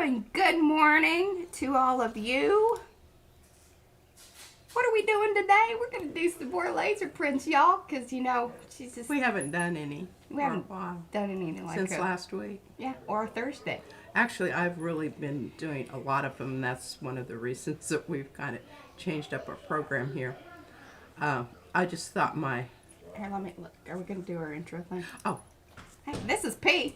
and good morning to all of you. What are we doing today? We're going to do some more laser prints, y'all, because, you know, she's just... We haven't done any We haven't done any like since last week. Yeah, or Thursday. Actually, I've really been doing a lot of them. That's one of the reasons that we've kind of changed up our program here. I just thought Here, let me look. Are we going to do our intro thing? Oh. Hey, this is P.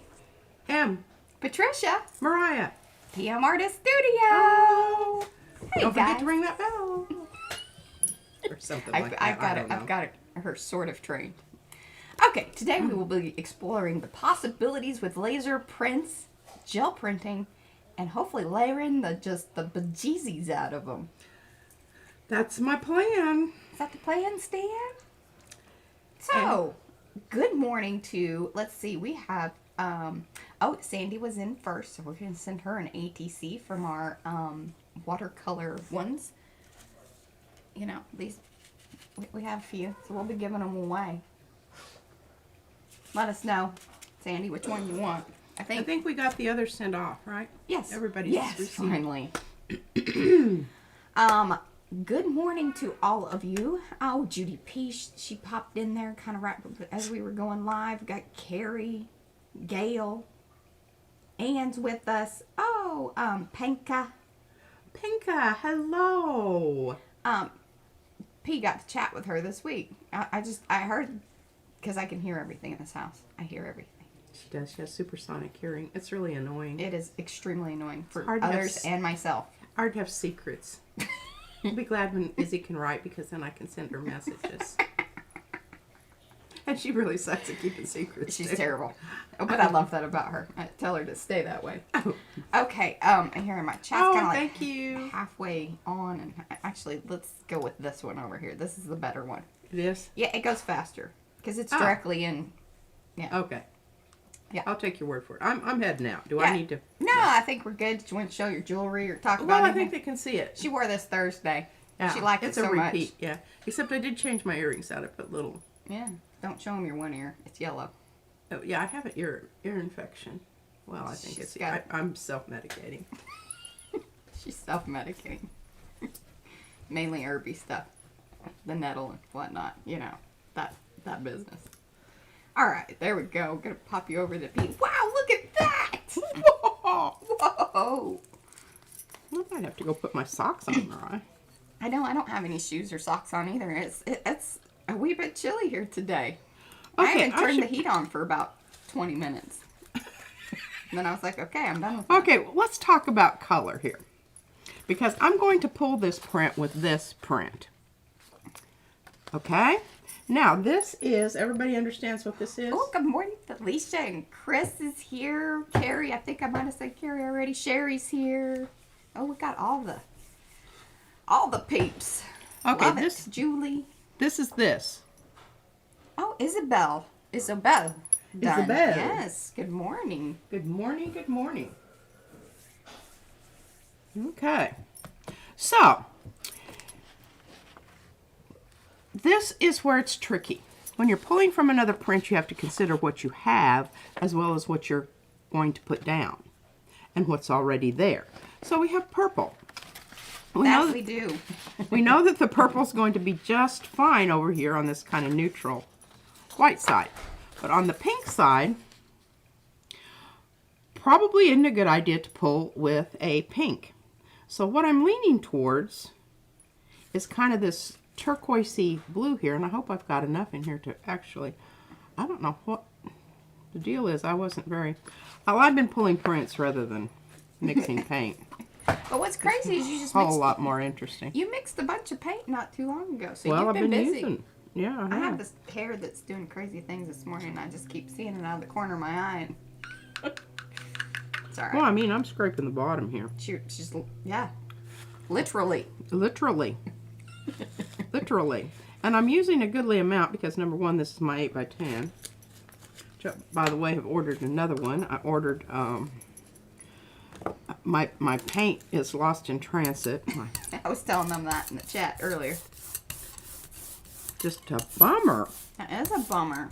M. Patricia. Mariah. PM Artist Studio. Oh. Hey, Don't guys. forget to ring that bell. Or something like that. I've got her sort of trained. Okay, today we will be exploring the possibilities with laser prints, gel printing, and hopefully layering the bejeezies out of them. That's my plan. Is that the plan, Stan? So, good morning to, let's see, we have, Sandy was in first, so we're going to send her an ATC from our watercolor ones. You know, these, we have a few, so we'll be giving them away. Let us know, Sandy, which one you want. I think we got the others sent off, right? Yes. Everybody's received. Finally. Good morning to all of you. Oh, Judy P, she popped in there kind of right as we were going live. We got Carrie, Gail, Ann's with us. Oh, Penka. Pinka, hello. P got to chat with her this week. I heard, because I can hear everything in this house. I hear everything. She does. She has supersonic hearing. It's really annoying. It is extremely annoying for hard to others and myself. Hard to have secrets. I'll be glad when Izzy can write, because then I can send her messages. And she really sucks at keeping secrets. She's too. terrible. Oh, but I love that about her. I tell her to stay that way. Oh. Okay, and here in my chat's kind of like thank you. halfway on. And actually, let's go with this one over here. This is the better one. This? Yeah, it goes faster because it's directly in. Yeah. Okay. Yeah. I'll take your word for it. I'm heading out. Do Yeah. I need to? No, I think we're good. Do you want to show your jewelry or talk about Well, I anything? think they can see it. She wore this Thursday. Yeah. She liked it's it so a repeat. much. Yeah. Except I did change my earrings out. I put little. Yeah. Don't show them your one ear. It's yellow. Oh yeah, I have an ear infection. Well, I think She's it's. I'm self-medicating. She's self-medicating. Mainly herby stuff. The nettle and whatnot. You know, that business. All right, there we go. Gonna pop you over the P. Wow, look at that! Whoa! Whoa! I might have to go put my socks on, Mariah. I know I don't have any shoes or socks on either. It's a wee bit chilly here today. I haven't turned the heat on for about 20 minutes. And then I was like, okay, I'm done with that. Okay, well, let's talk about color here. Because I'm going to pull this print with this print. Okay? Now, this is, everybody understands what this is? Oh, good morning, Felicia and Chris is here. Carrie, I think I might have said Carrie already. Sherry's here. Oh, we got all the peeps. Okay, Love this it. Julie. This is this. Oh, Isabel. Done. Isabel. Yes. Good morning. Good morning, good morning. Okay. So, this is where it's tricky. When you're pulling from another print, you have to consider what you have as well as what you're going to put down and what's already there. So we have purple. We do. We know that the purple's going to be just fine over here on this kind of neutral white side. But on the pink side, probably isn't a good idea to pull with a pink. So what I'm leaning towards is kind of this turquoisey blue here, and I hope I've got enough in here to actually, I don't know what the deal is. I wasn't very, well, I've been pulling prints rather than mixing paint. But what's crazy is you just a whole lot more interesting. You mixed a bunch of paint not too long ago, so well, you've been busy. Using, yeah, I have this hair that's doing crazy things this morning, and I just keep seeing it out of the corner of my eye. It's all right. Well, I mean, I'm scraping the bottom here. She's yeah, literally. Literally. Literally. And I'm using a goodly amount because, number one, this is my 8x10. Which, by the way, I have ordered another one. I ordered, my paint is lost in transit. I was telling them that in the chat earlier. Just a bummer. That is a bummer.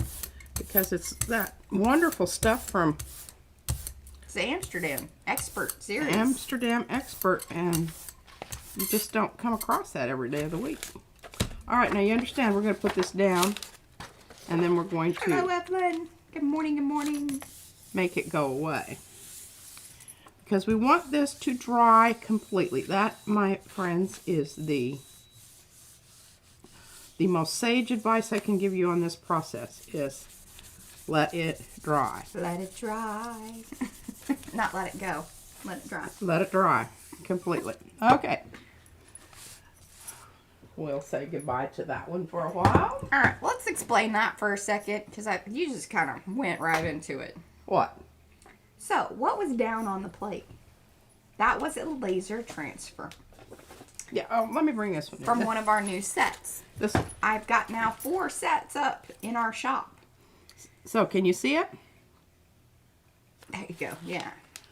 Because it's that wonderful stuff from It's the Amsterdam Expert series. Amsterdam Expert, and you just don't come across that every day of the week. All right, now you understand we're going to put this down, and then we're going Hello, to Evelyn. Good morning, good morning. make it go away. Because we want this to dry completely. That, my friends, is the most sage advice I can give you on this process is let it dry. Let it dry. Not let it go. Let it dry. Let it dry completely. Okay. We'll say goodbye to that one for a while. All right, let's explain that for a second because you just kind of went right into it. What? So, what was down on the plate? That was a laser transfer Yeah, oh, let me bring this one in. from one of our new sets. This. I've got now 4 sets up in our shop. So, can you see it? There you go. Yeah.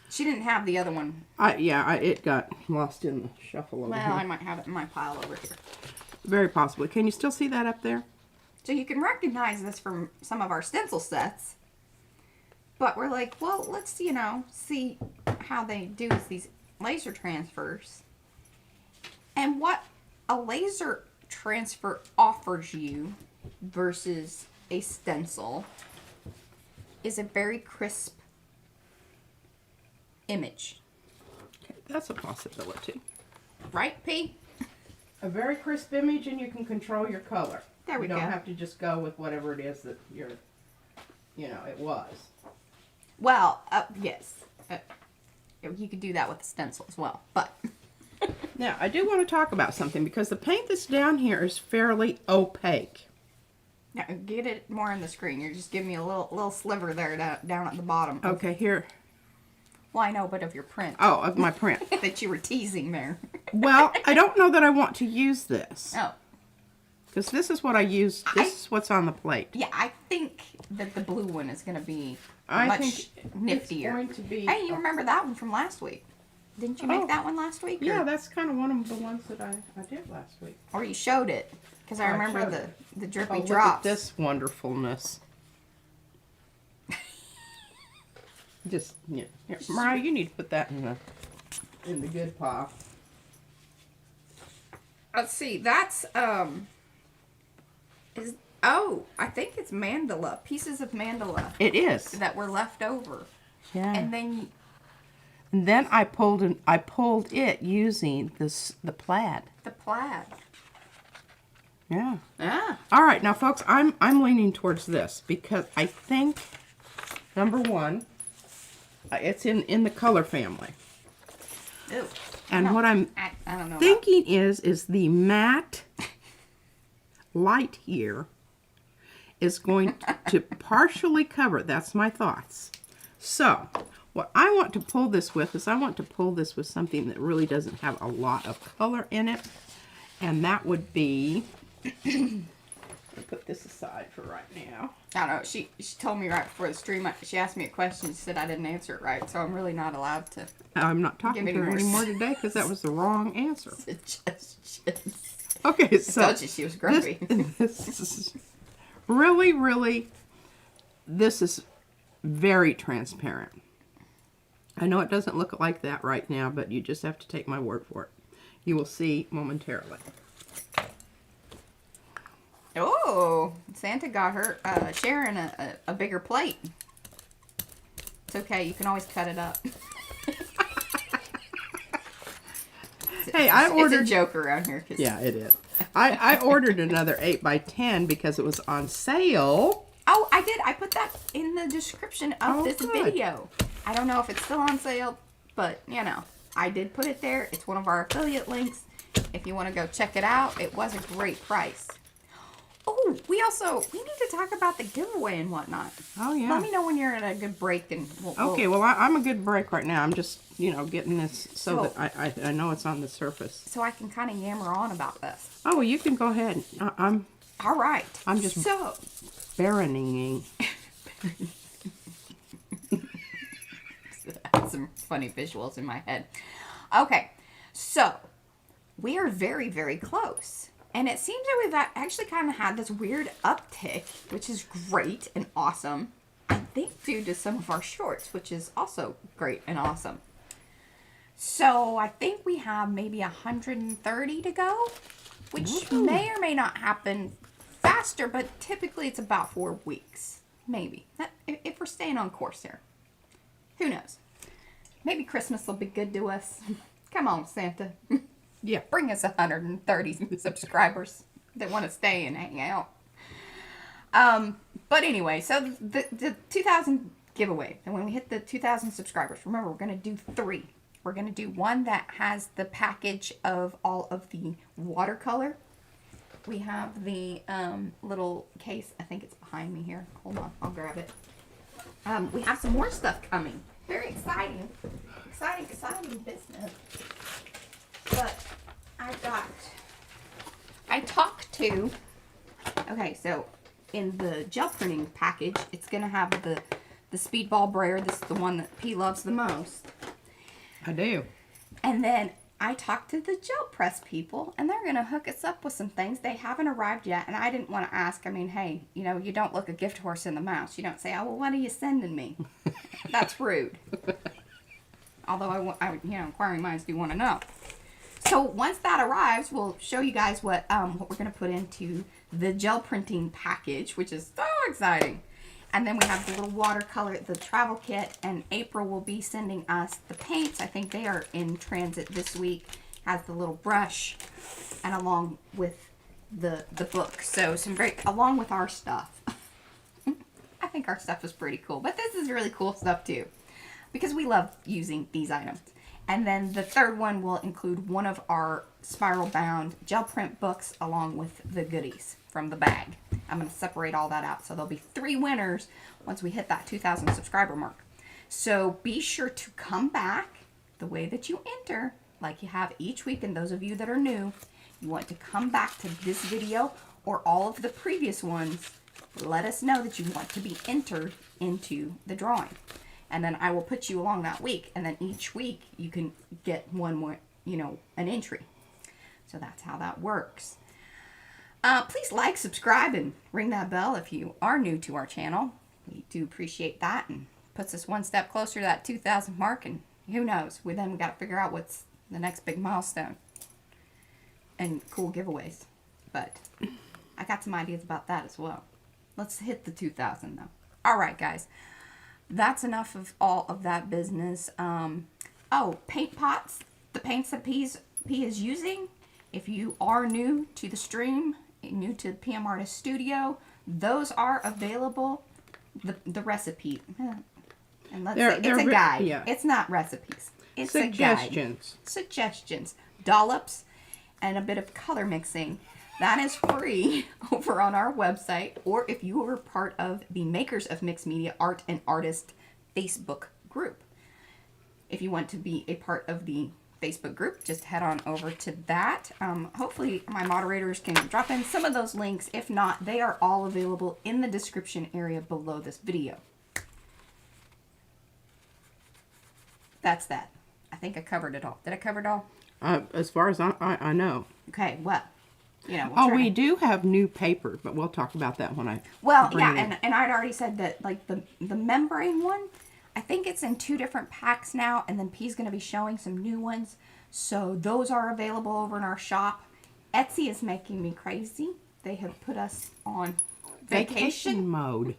She didn't have the other one. It got lost in the shuffle over Well, here. I might have it in my pile over here. Very possibly. Can you still see that up there? So you can recognize this from some of our stencil sets. But we're like, well, let's, see how they do these laser transfers. And what a laser transfer offers you versus a stencil is a very crisp image. Okay, that's a possibility. Right, P? A very crisp image, and you can control your color. There we You don't go. have to just go with whatever it is that it was. Well, yes. You could do that with a stencil as well, but... Now, I do want to talk about something because the paint that's down here is fairly opaque. Now, get it more on the screen. You're just giving me a little sliver there down at the bottom. Okay, here. Well, I know, but of your print. Oh, of my print. That you were teasing there. Well, I don't know that I want to use this. Oh. Because this is what I use. This is what's on the plate. Yeah, I think that the blue one is going to be I much think niftier. It's going to be. Hey, you remember that one from last week? Didn't you make Oh. that one last week? Yeah, Or, that's kind of one of the ones that I did last week. or you showed it. Because I I remember showed the, it. the drippy Oh, look drops. at this wonderfulness. Just, yeah. Here, Mariah, you need to put that in the good pile. Let's see. That's, I think it's mandala. Pieces of mandala It is. that were left over. Yeah. And then And then I pulled it using the plaid. the plaid. Yeah. Ah. All right, now folks, I'm leaning towards this because I think number one, it's in the color family. Ew. And No, what I'm I don't know. thinking is the matte light here is going to partially cover it. That's my thoughts. So, what I want to pull this with is I want to pull this with something that really doesn't have a lot of color in it. And that would be, I'll put this aside for right now. I don't know. She told me right before the stream. She asked me a question. She said I didn't answer it right, so I'm really not allowed to I'm not talking Give to me her more anymore today because that was the wrong answer. suggestions. Okay, I so told you she was grumpy. this is really, this is very transparent. I know it doesn't look like that right now, but you just have to take my word for it. You will see momentarily. Oh, Santa got her Sharon a bigger plate. It's okay. You can always cut it up. Hey, I ordered. It's a joke around here. Yeah, it is. I ordered another 8x10 because it was on sale. Oh, I did. I put that in the description of this good. video. I don't know if it's still on sale, but I did put it there. It's one of our affiliate links. If you want to go check it out, it was a great price. Oh, we need to talk about the giveaway and whatnot. Oh, yeah. Let me know when you're at a good break and Okay, well, I'm a good break right now. I'm just, getting this so that I know it's on the surface. so I can kind of yammer on about this. Oh, well, you can go ahead. I'm All right. I'm just so baroning. some funny visuals in my head. Okay, so we are very, very close. And it seems that we've actually kind of had this weird uptick, which is great and awesome. I think due to some of our shorts, which is also great and awesome. So I think we have maybe 130 to go, which may or may not happen faster, but typically it's about 4 weeks, maybe. If we're staying on course here. Who knows? Maybe Christmas will be good to us. Come on, Santa. Yeah. Bring us 130 subscribers that want to stay and hang out. But anyway, so the 2,000 giveaway. And when we hit the 2,000 subscribers, remember, we're going to do 3. We're going to do one that has the package of all of the watercolor. We have the little case. I think it's behind me here. Hold on. I'll grab it. We have some more stuff coming. Very exciting. Exciting business. But I talked to, okay, so in the gel printing package, it's going to have the speedball brayer. This is the one that P loves the most. I do. And then I talked to the gel press people, and they're going to hook us up with some things. They haven't arrived yet, and I didn't want to ask. I mean, hey, you know, you don't look a gift horse in the mouth. You don't say, oh, well, what are you sending me? That's rude. Although, you know, inquiring minds do want to know. So once that arrives, we'll show you guys what we're going to put into the gel printing package, which is so exciting. And then we have the little watercolor, the travel kit, and April will be sending us the paints. I think they are in transit this week. Has the little brush, and along with the book. So along with our stuff. I think our stuff is pretty cool, but this is really cool stuff too, because we love using these items. And then the third one will include one of our spiral bound gel print books along with the goodies from the bag. I'm going to separate all that out. So there'll be 3 winners once we hit that 2,000 subscriber mark. So be sure to come back the way that you enter, like you have each week. And those of you that are new, you want to come back to this video or all of the previous ones. Let us know that you want to be entered into the drawing. And then I will put you along that week. And then each week you can get one more, you know, an entry. So that's how that works. Please like, subscribe, and ring that bell if you are new to our channel. We do appreciate that, and puts us one step closer to that 2,000 mark. And who knows? We got to figure out what's the next big milestone and cool giveaways. But I got some ideas about that as well. Let's hit the 2,000 though. All right, guys. That's enough of all of that business. Oh, paint pots. The paints that P is using. If you are new to the stream, new to PM Artist Studio, those are available. The recipe. And let's say it's a guide. Yeah. It's not recipes. It's suggestions. A guide. Suggestions. Dollops and a bit of color mixing. That is free over on our website, or if you are part of the Makers of Mixed Media Art and Artist Facebook group. If you want to be a part of the Facebook group, just head on over to that. Hopefully my moderators can drop in some of those links. If not, they are all available in the description area below this video. That's that. I think I covered it all. Did I cover it all? As far as I know. Okay, well, you know. We do have new paper, but we'll talk about that when I. Well, yeah, and I'd already said that, like, the membrane one, I think it's in 2 different packs now, and then P's going to be showing some new ones. So those are available over in our shop. Etsy is making me crazy. They have put us on vacation mode.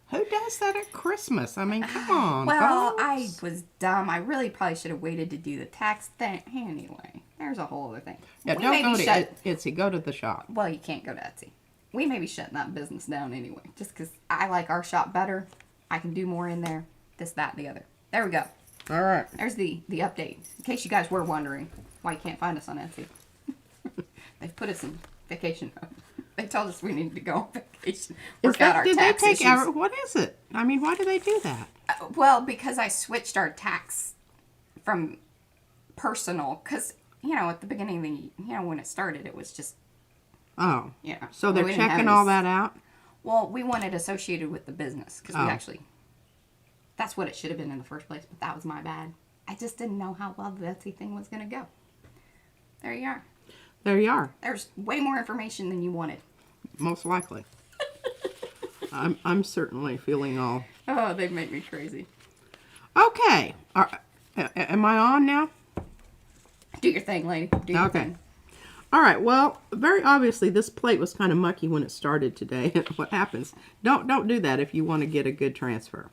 Who does that at Christmas? I mean, come on. Well, folks. I was dumb. I really probably should have waited to do the tax thing. Anyway, there's a whole other thing. Yeah, don't go to Etsy. Go to the shop. Well, you can't go to Etsy. We may be shutting that business down anyway, just because I like our shop better. I can do more in there. This, that, and the other. There we go. All right. There's the update. In case you guys were wondering why you can't find us on Etsy. They've put us in vacation mode. They told us we needed to go on vacation. Work out our tax issues. What is it? I mean, why do they do that? Well, because I switched our tax from personal. Because, you know, at the beginning of the, you know, when it started, it was just. Oh. Yeah. So they're checking all that out? Well, we wanted associated with the business. Because we actually. That's what it should have been in the first place, but that was my bad. I just didn't know how well the Etsy thing was going to go. There you are. There you are. There's way more information than you wanted. Most likely. I'm certainly feeling all. Oh, they make me crazy. Okay. Am I on now? Do your thing, lady. Do your thing. All right. Well, very obviously this plate was kind of mucky when it started today. What happens? Don't do that if you want to get a good transfer.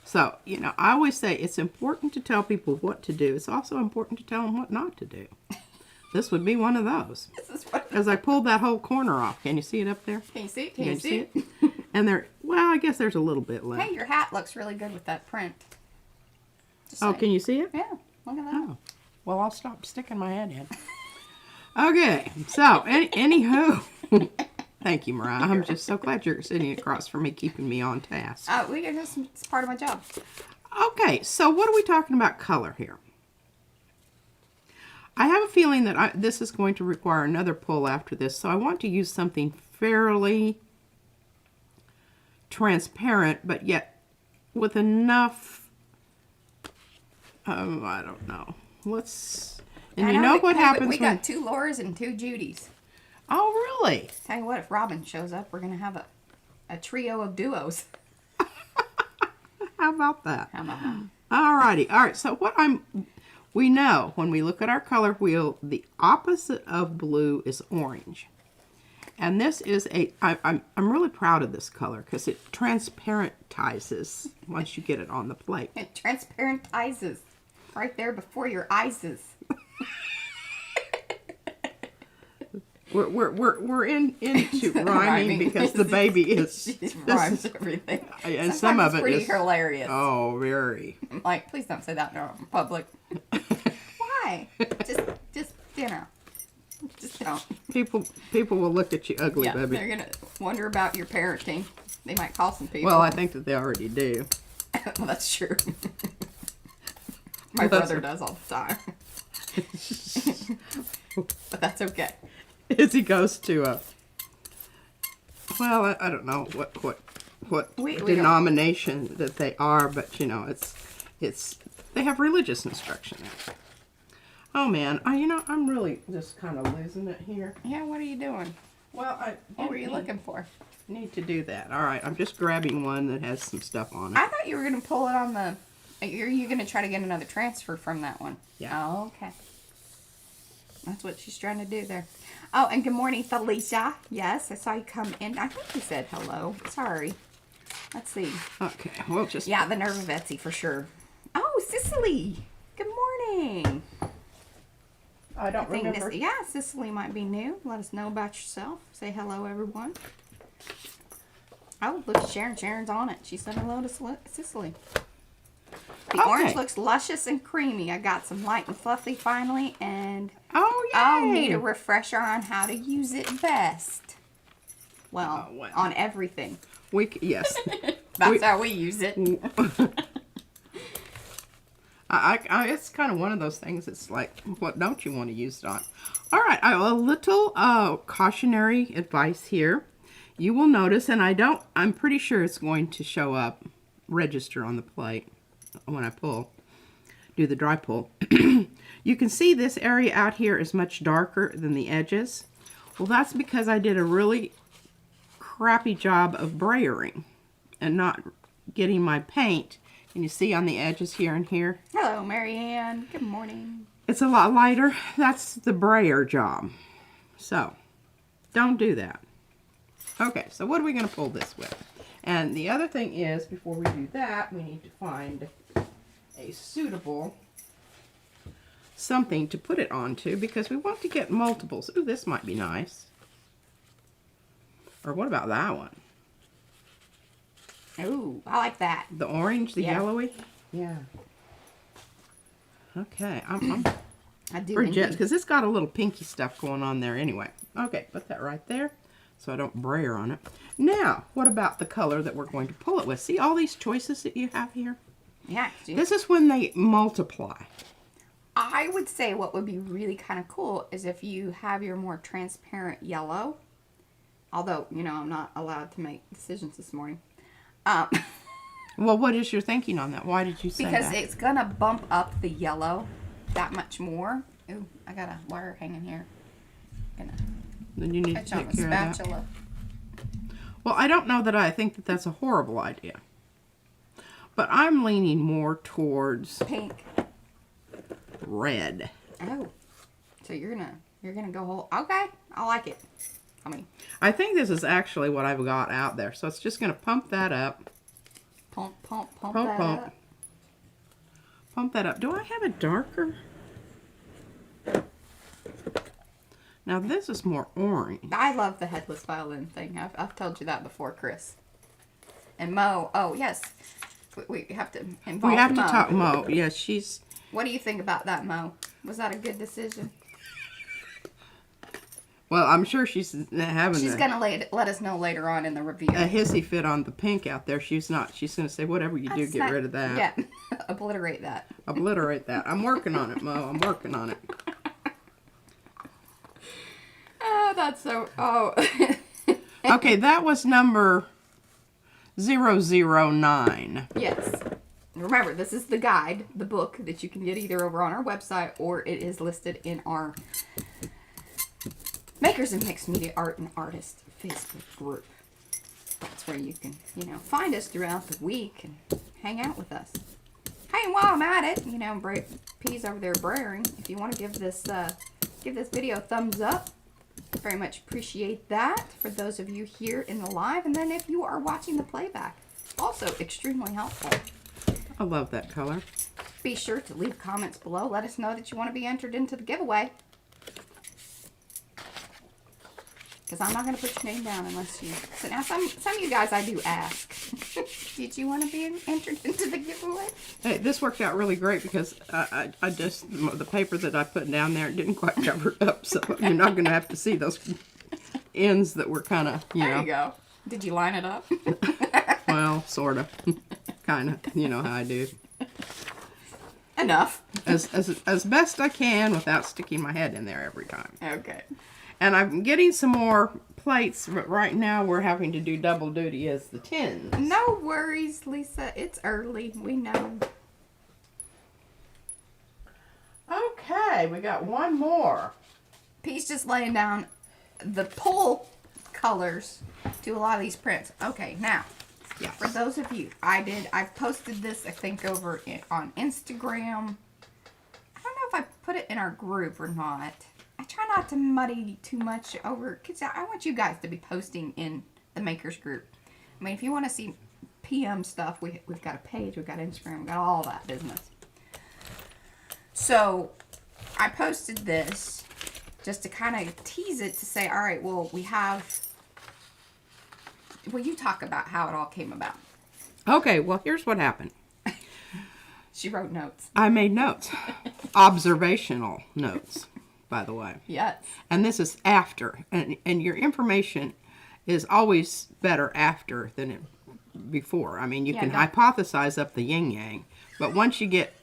So, you know, I always say it's important to tell people what to do. It's also important to tell them what not to do. This would be one of those. As I pulled that whole corner off. Can you see it up there? Can you see it? Can you see it? And there, well, I guess there's a little bit left. Hey, your hat looks really good with that print. Just Oh, saying. can you see it? Yeah, look at that. Oh, well, I'll stop sticking my head in. Okay, so, anywho. Thank you, Mariah. I'm just so glad you're sitting across from me, keeping me on task. It's part of my job. Okay, so what are we talking about color here? I have a feeling that this is going to require another pull after this, so I want to use something fairly transparent, but yet with enough, I don't know. And you know what happens we got 2 Lauras and 2 Judys. Oh, really? Tell you what, if Robin shows up, we're going to have a trio of duos. How about that? How about that? Alrighty. All right, so we know when we look at our color wheel, the opposite of blue is orange. And this is I'm really proud of this color because it transparentizes once you get it on the plate. It transparentizes right there before your eyes. We're into rhyming because the baby is she rhymes everything. And Sometimes some of it's it pretty is hilarious. Oh, very. I'm like, please don't say that in public. Why? Just you know, just don't. People will look at you ugly, Yeah, baby. they're gonna wonder about your parenting. They might call some people. Well, I think that they already do. Well, that's true. My brother does all the time. But that's okay. As he goes to well, I don't know what denomination that they are, but you know, it's they have religious instruction. Oh man, I'm really just kind of losing it here. Yeah, what are you doing? Well, what were you looking for? Need to do that. All right, I'm just grabbing one that has some stuff on it. I thought you were gonna pull it on the. Are you gonna try to get another transfer from that one? Yeah. Oh, okay. That's what she's trying to do there. Oh, and good morning, Felicia. Yes, I saw you come in. I think you said hello. Sorry. Let's see. Okay, we'll just... Yeah, the nerve of Etsy for sure. Oh, Cicely. Good morning. I don't remember. Yeah, Cicely might be new. Let us know about yourself. Say hello, everyone. Oh, look at Sharon. Sharon's on it. She said hello to Cicely. The orange looks luscious and creamy. I got some light and fluffy finally, and I'll need a refresher on how to use it best. Well, on everything. Yes. That's how we use it. It's kind of one of those things. It's like, what don't you want to use it on? All right, a little cautionary advice here. You will notice, and I'm pretty sure it's going to show up, register on the plate when I do the dry pull. You can see this area out here is much darker than the edges. Well, that's because I did a really crappy job of brayering and not getting my paint. And you see on the edges here and here. Hello, Marianne. Good morning. It's a lot lighter. That's the brayer job. So, don't do that. Okay, so what are we going to pull this with? And the other thing is, before we do that, we need to find a suitable something to put it onto because we want to get multiples. Ooh, this might be nice. Or what about that one? Ooh, I like that. The orange, the yellowy? Yeah. Okay, I do because it's got a little pinky stuff going on there anyway. Okay, put that right there so I don't brayer on it. Now, what about the color that we're going to pull it with? See all these choices that you have here? Yeah. This is when they multiply. I would say what would be really kind of cool is if you have your more transparent yellow. Although, I'm not allowed to make decisions this morning. Well, what is your thinking on that? Why did you say that? Because it's going to bump up the yellow that much more. Ooh, I got a wire hanging here. Then you need to take care of that. Well, I don't know that I think that that's a horrible idea. But I'm leaning more towards Pink. red. Oh. So you're gonna go whole. Okay. I like it. I mean, I think this is actually what I've got out there. So it's just going to pump that up. pump Pump, that pump. up. Pump that up. Do I have a darker? Now this is more orange. I love the headless violin thing. I've told you that before, Chris. And Mo. Oh yes, we have to involve We have to Mo. talk Mo. Yeah, she's... What do you think about that, Mo? Was that a good decision? Well, I'm sure she's having She's gonna let us know later on in the review. a hissy fit on the pink out there. She's not. She's going to say, whatever you do, That's get not- rid of that. Yeah, obliterate that. Obliterate that. I'm working on it, Mo. I'm working on it. Oh, that's so. Oh. Okay, that was number 009. Yes. Remember, this is the guide, the book that you can get either over on our website or it is listed in our Makers and Mixed Media Art and Artist Facebook group. That's where you can, find us throughout the week and hang out with us. Hey, and while I'm at it, P's over there braying. If you want to give this video a thumbs up, very much appreciate that for those of you here in the live. And then if you are watching the playback, also extremely helpful. I love that color. Be sure to leave comments below. Let us know that you want to be entered into the giveaway. Because I'm not going to put your name down unless you... So now some of you guys I do ask. Did you want to be entered into the giveaway? Hey, this worked out really great because I just... The paper that I put down there didn't quite cover it up. So you're not going to have to see those ends that were kind of, There you go. Did you line it up? Well, sort of. Kind of. You know how I do. Enough. As best I can without sticking my head in there every time. Okay. And I'm getting some more plates, but right now we're having to do double duty as the tins. No worries, Lisa. It's early. We know. Okay, we got one more. Pete's just laying down the pull colors to a lot of these prints. Okay, now, Yes. for those of you, I posted this, I think, over on Instagram. I don't know if I put it in our group or not. I try not to muddy too much over, because I want you guys to be posting in the Makers group. I mean, if you want to see PM stuff, we've got a page, we've got Instagram, we've got all that business. So, I posted this just to kind of tease it to say, all right, well, you talk about how it all came about. Okay, well, here's what happened. She wrote notes. I made notes. Observational notes, by the way. Yes. And this is after. And your information is always better after than before. I mean, you can hypothesize up the yin-yang. But once you get...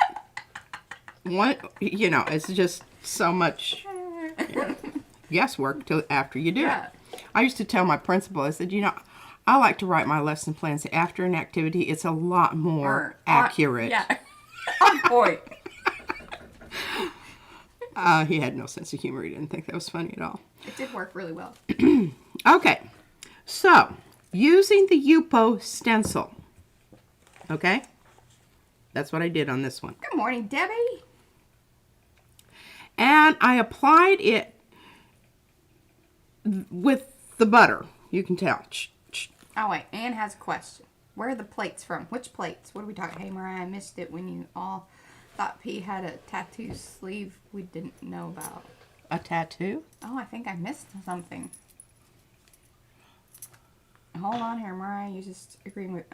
it's just so much guesswork till after you do it. I used to tell my principal, I said, I like to write my lesson plans after an activity. It's a lot more accurate. Yeah. On point. He had no sense of humor. He didn't think that was funny at all. It did work really well. Okay. So, using the Yupo stencil. Okay? That's what I did on this one. Good morning, Debbie. And I applied it with the butter. You can tell. Oh, wait. Anne has a question. Where are the plates from? Which plates? What are we talking? Hey, Mariah, I missed it when you all thought P had a tattoo sleeve we didn't know about. A tattoo? Oh, I think I missed something. Hold on here, Mariah. You just agreeing with...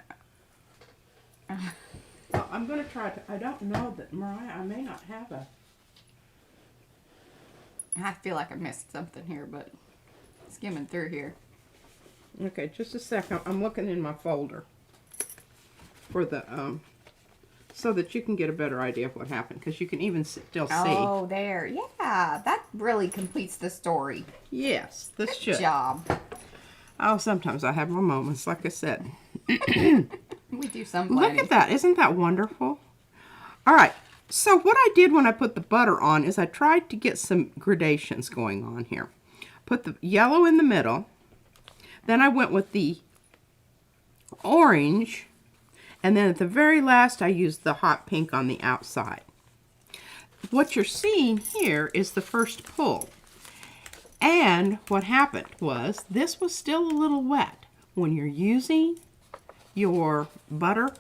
Well, I'm going to try to... I don't know that, Mariah, I may not have a... I feel like I missed something here, but skimming through here. Okay, just a second. I'm looking in my folder for the, so that you can get a better idea of what happened, because you can even still see. Oh, there. Yeah, that really completes the story. Yes, this should. Good job. Oh, sometimes I have my moments, like I said. We do some planning. Look at that. Isn't that wonderful? All right. So what I did when I put the butter on is I tried to get some gradations going on here. Put the yellow in the middle. Then I went with the orange, and then at the very last I used the hot pink on the outside. What you're seeing here is the first pull. And what happened was this was still a little wet. When you're using your butter,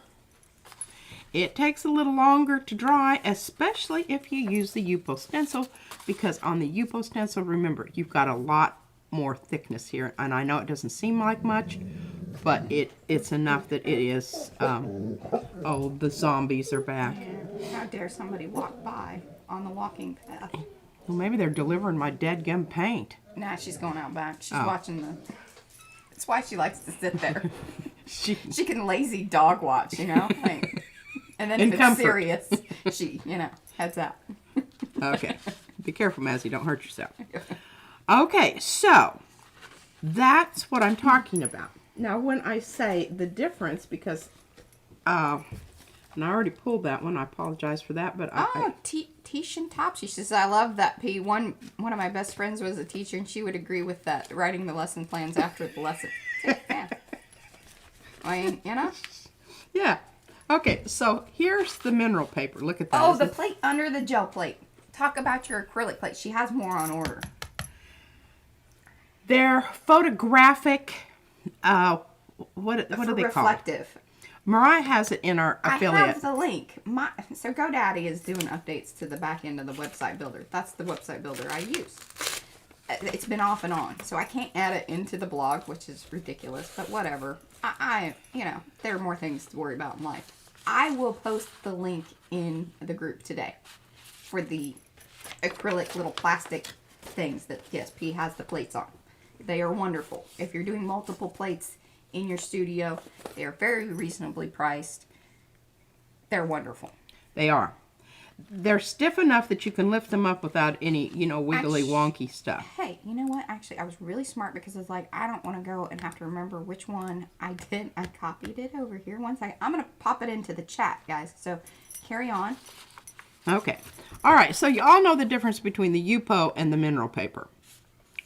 it takes a little longer to dry, especially if you use the Yupo stencil, because on the Yupo stencil, remember, you've got a lot more thickness here. And I know it doesn't seem like much, but it's enough that it is, oh, the zombies are back. How dare somebody walk by on the walking path? Well, maybe they're delivering my dead gum paint. Nah, she's going out back. She's watching the... That's why she likes to sit there. She can lazy dog watch, you know? Like, and then if it's serious, she, you know, heads out. Okay. Be careful, Mazzy. Don't hurt yourself. Okay, so that's what I'm talking about. Now, when I say the difference, because, and I already pulled that one. I apologize for that, but Tish and Topsy. She says, I love that, P. One of my best friends was a teacher, and she would agree with that, writing the lesson plans after the lesson. Yeah. I mean, you know? Yeah. Okay, so here's the mineral paper. Look at that. Oh, the plate under the gel plate. Talk about your acrylic plate. She has more on order. They're photographic, what do they call it? Reflective. Mariah has it in our affiliate. I have the link. So GoDaddy is doing updates to the back end of the website builder. That's the website builder I use. It's been off and on, so I can't add it into the blog, which is ridiculous, but whatever. You know, there are more things to worry about in life. I will post the link in the group today for the acrylic little plastic things that, yes, P has the plates on. They are wonderful. If you're doing multiple plates in your studio, they are very reasonably priced. They're wonderful. They are. They're stiff enough that you can lift them up without any, you know, wiggly wonky stuff. Hey, you know what? Actually, I was really smart because I was like, I don't want to go and have to remember which one I did. I copied it over here. One second. I'm going to pop it into the chat, guys. So, carry on. Okay. All right. So, you all know the difference between the Yupo and the mineral paper,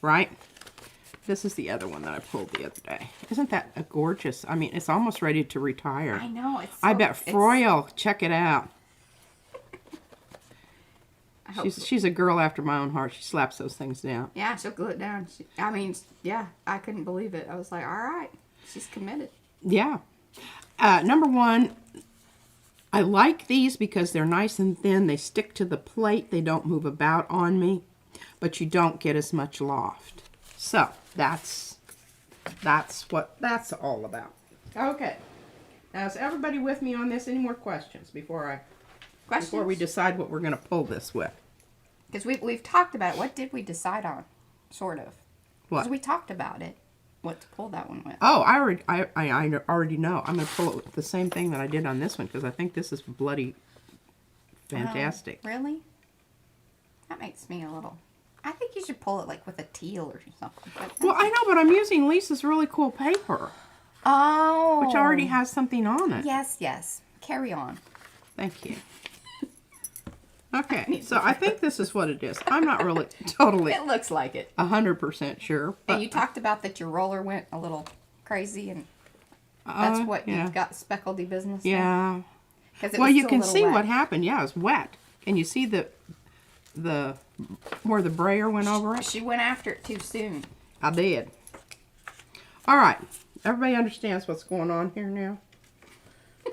right? This is the other one that I pulled the other day. Isn't that a gorgeous? I mean, it's almost ready to retire. I know. It's. I bet Froyle, check it out. She's a girl after my own heart. She slaps those things down. Yeah, she'll glue it down. Yeah, I couldn't believe it. I was like, all right, she's committed. Yeah. Number one, I like these because they're nice and thin. They stick to the plate. They don't move about on me, but you don't get as much loft. So that's what that's all about. Okay. Now, is everybody with me on this? Any more questions before we decide what we're going to pull this with? Because we've talked about it. What did we decide on? Sort of. What? Because we talked about it. What to pull that one with. Oh, I already know. I'm going to pull it with the same thing that I did on this one because I think this is bloody fantastic. Really? That makes me a little... I think you should pull it like with a teal or something. Well, I know, but I'm using Lisa's really cool paper. Oh. Which already has something on it. Yes, yes. Carry on. Thank you. Okay, so I think this is what it is. I'm not really totally... It looks like it. 100% sure. But and you talked about that your roller went a little crazy and that's what you've got speckledy business. Yeah. Well, you can see what happened. Yeah, it's wet. And you see the where the brayer went over it? She went after it too soon. I did. All right. Everybody understands what's going on here now?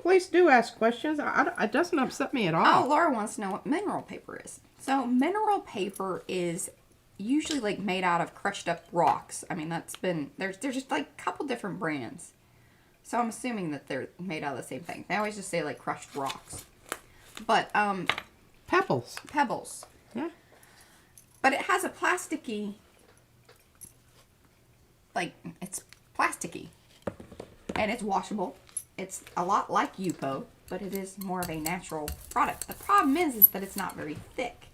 Please do ask questions. It doesn't upset me at all. Oh, Laura wants to know what mineral paper is. So mineral paper is usually like made out of crushed up rocks. I mean, there's just like a couple different brands. So I'm assuming that they're made out of the same thing. They always just say like crushed rocks. But, Pebbles. Pebbles. Yeah. But it has a plasticky, like, it's plasticky. And it's washable. It's a lot like Yupo, but it is more of a natural product. The problem is that it's not very thick.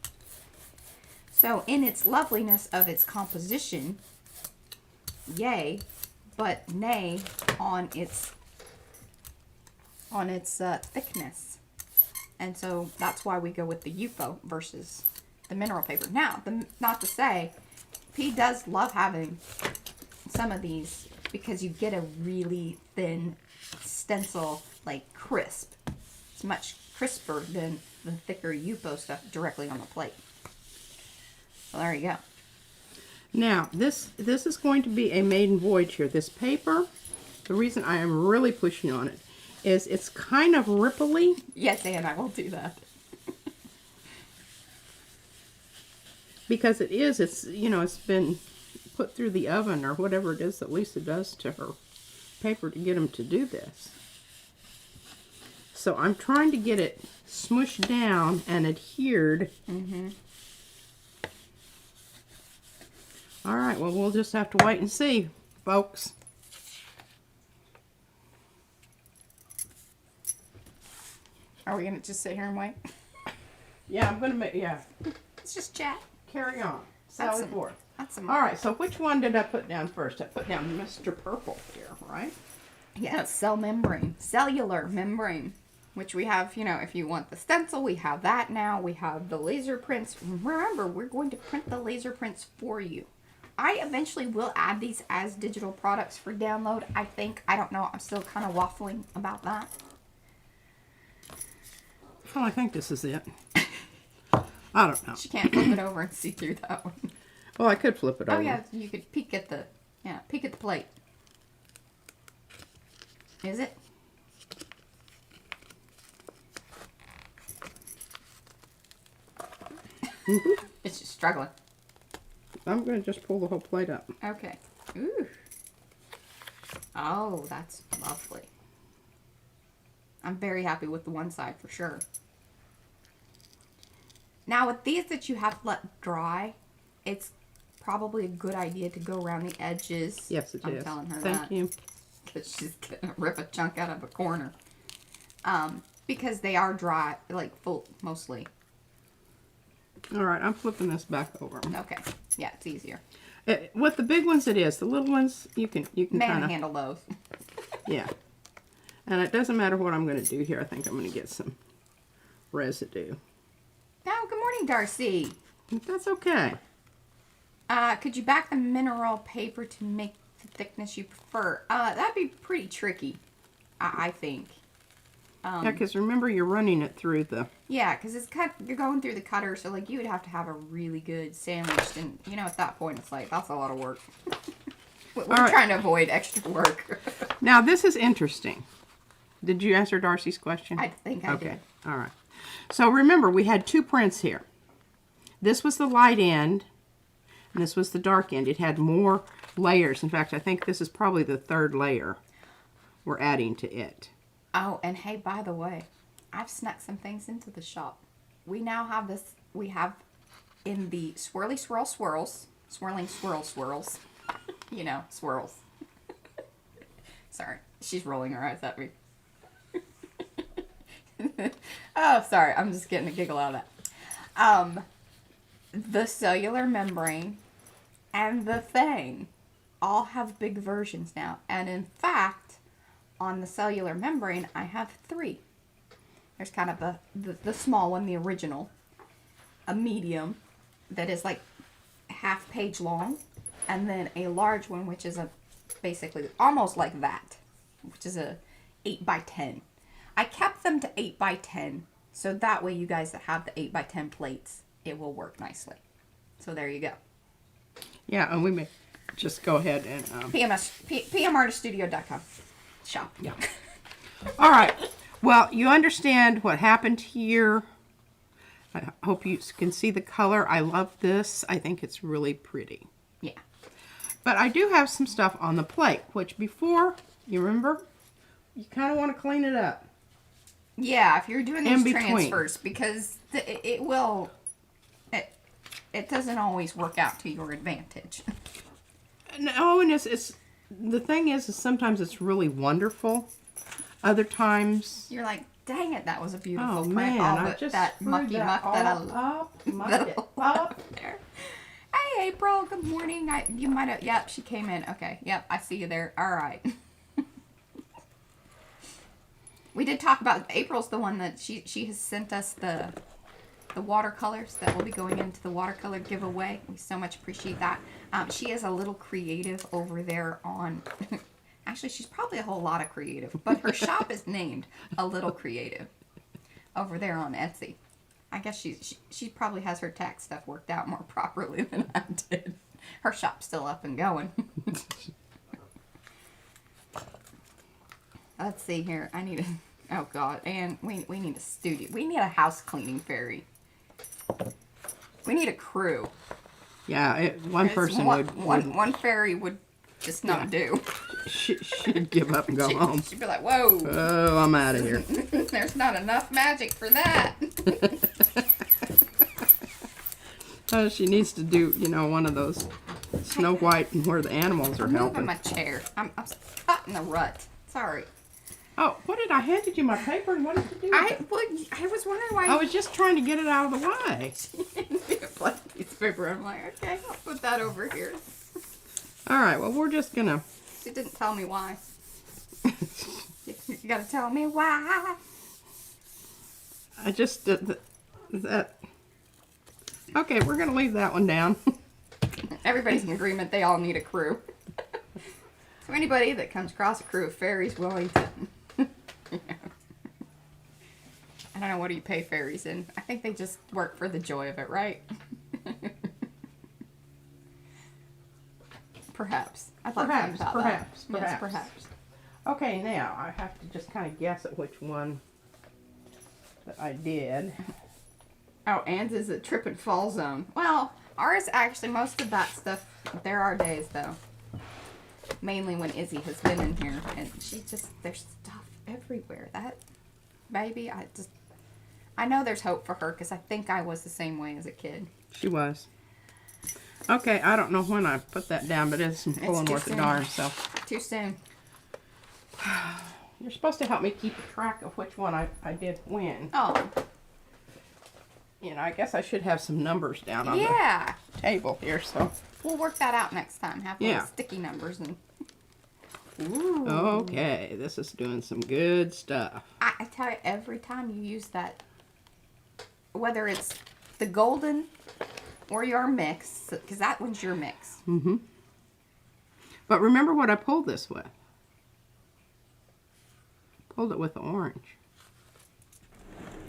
So in its loveliness of its composition, yay, but nay on its thickness. And so that's why we go with the Yupo versus the mineral paper. Now, not to say, P does love having some of these because you get a really thin stencil, like crisp. It's much crisper than the thicker Yupo stuff directly on the plate. Well, there you go. Now, this is going to be a maiden voyage here. This paper, the reason I am really pushing on it is it's kind of ripply. Yes, and I will do that. Because it's, you know, it's been put through the oven or whatever it is that Lisa does to her paper to get them to do this. So I'm trying to get it smushed down and adhered. Mm-hmm. All right, well, we'll just have to wait and see, folks. Are we going to just sit here and wait? Yeah, I'm going to make, yeah. Let's just chat. Carry on. Sally forth. That's All right, so which one did I put down first? I put down Mr. Purple here, right? Yeah, cell membrane. Cellular membrane. Which we have, you know, if you want the stencil, we have that now. We have the laser prints. Remember, we're going to print the laser prints for you. I eventually will add these as digital products for download, I think. I don't know. I'm still kind of waffling about that. Well, I think this is it. I don't know. She can't flip it over and see through that one. Well, I could flip it over. Oh, yeah, you could peek at the, peek at the plate. Is it? It's just struggling. I'm going to just pull the whole plate up. Okay. Ooh. Oh, that's lovely. I'm very happy with the one side for sure. Now with these that you have let dry, it's probably a good idea to go around the edges. Yes, it is. I'm telling her Thank that. you. Because she's going to rip a chunk out of a corner. Because they are dry, like full, mostly. All right, I'm flipping this back over. Okay. Yeah, it's easier. With the big ones, it is. The little ones, you can kind of handle those. Yeah. And it doesn't matter what I'm going to do here. I think I'm going to get some residue. Oh, good morning, Darcy. That's okay. Could you back the mineral paper to make the thickness you prefer? That'd be pretty tricky, I think. Yeah, because remember, you're running it through the... Yeah, because you're going through the cutter, so like you would have to have a really good sandwich, and you know at that point it's like that's a lot of work. We're trying to avoid extra work. Now this is interesting. Did you answer Darcy's question? I think I did. Okay, all right. So remember, we had two prints here. This was the light end, and this was the dark end. It had more layers. In fact, I think this is probably the third layer we're adding to it. Oh, and hey, by the way, I've snuck some things into the shop. We now have this, we have in the swirly swirl swirls, swirling swirl swirls, you know, swirls. Sorry, she's rolling her eyes at me. Oh, sorry, I'm just getting a giggle out of that. The cellular membrane and the thing all have big versions now. And in fact, on the cellular membrane, I have 3. There's kind of the small one, the original, a medium that is like half page long, and then a large one, which is basically almost like that, which is a 8x10. I kept them to 8x10, so that way you guys that have the 8x10 plates, it will work nicely. So there you go. Yeah, and we may just go ahead and... PMArtiststudio.com. Shop. Yeah. All right. Well, you understand what happened here. I hope you can see the color. I love this. I think it's really pretty. Yeah. But I do have some stuff on the plate, which before, you remember, you kind of want to clean it up. Yeah, if you're doing these transfers, because it doesn't always work out to your advantage. No, and it's the thing is sometimes it's really wonderful. Other times you're like, dang it, that was a beautiful print. Man, all I just that mucky muck mucked it up there. Hey, April, good morning. You might have, yep, she came in. Okay, yep, I see you there. All right. We did talk about April's the one that she has sent us the watercolors that will be going into the watercolor giveaway. We so much appreciate that. She is a little creative over there on... Actually, she's probably a whole lot of creative, but her shop is named A Little Creative over there on Etsy. I guess she probably has her tax stuff worked out more properly than I did. Her shop's still up and going. Let's see here. I need a... Oh, God. And we need a studio. We need a house cleaning fairy. We need a crew. Yeah, one person would... One fairy would just not do. She'd give up and go home. She'd be like, whoa. Oh, I'm out of here. There's not enough magic for that. She needs to do, you know, one of those Snow White and where the animals are I'm helping. moving my chair. I'm caught in the rut. Sorry. Oh, what did I handed you my paper and what did you do? I was wondering why. I was just trying to get it out of the way. A blank piece of paper. I'm like, okay, I'll put that over here. All right, well, we're just going to... She didn't tell me why. You gotta tell me why. I just did that. Okay, we're going to leave that one down. Everybody's in agreement. They all need a crew. So anybody that comes across a crew of fairies willing to... I don't know, what do you pay fairies in? I think they just work for the joy of it, right? Perhaps. Perhaps. Yes, perhaps. Okay, now I have to just kind of guess at which one that I did. Oh, Ann's is a trip and fall zone. Well, ours actually, most of that stuff, there are days though. Mainly when Izzy has been in here, and she just, there's stuff everywhere. That baby, I know there's hope for her, because I think I was the same way as a kid. She was. Okay, I don't know when I put that down, but it's pulling worth a darn, so. Too soon. You're supposed to help me keep track of which one I did when. Oh. You know, I guess I should have some numbers down on the table here, so. We'll work that out next time. Have little sticky numbers and... Ooh. Okay, this is doing some good stuff. I tell you, every time you use that, whether it's the golden or your mix, because that one's your mix. Mm-hmm. But remember what I pulled this with. Pulled it with the orange.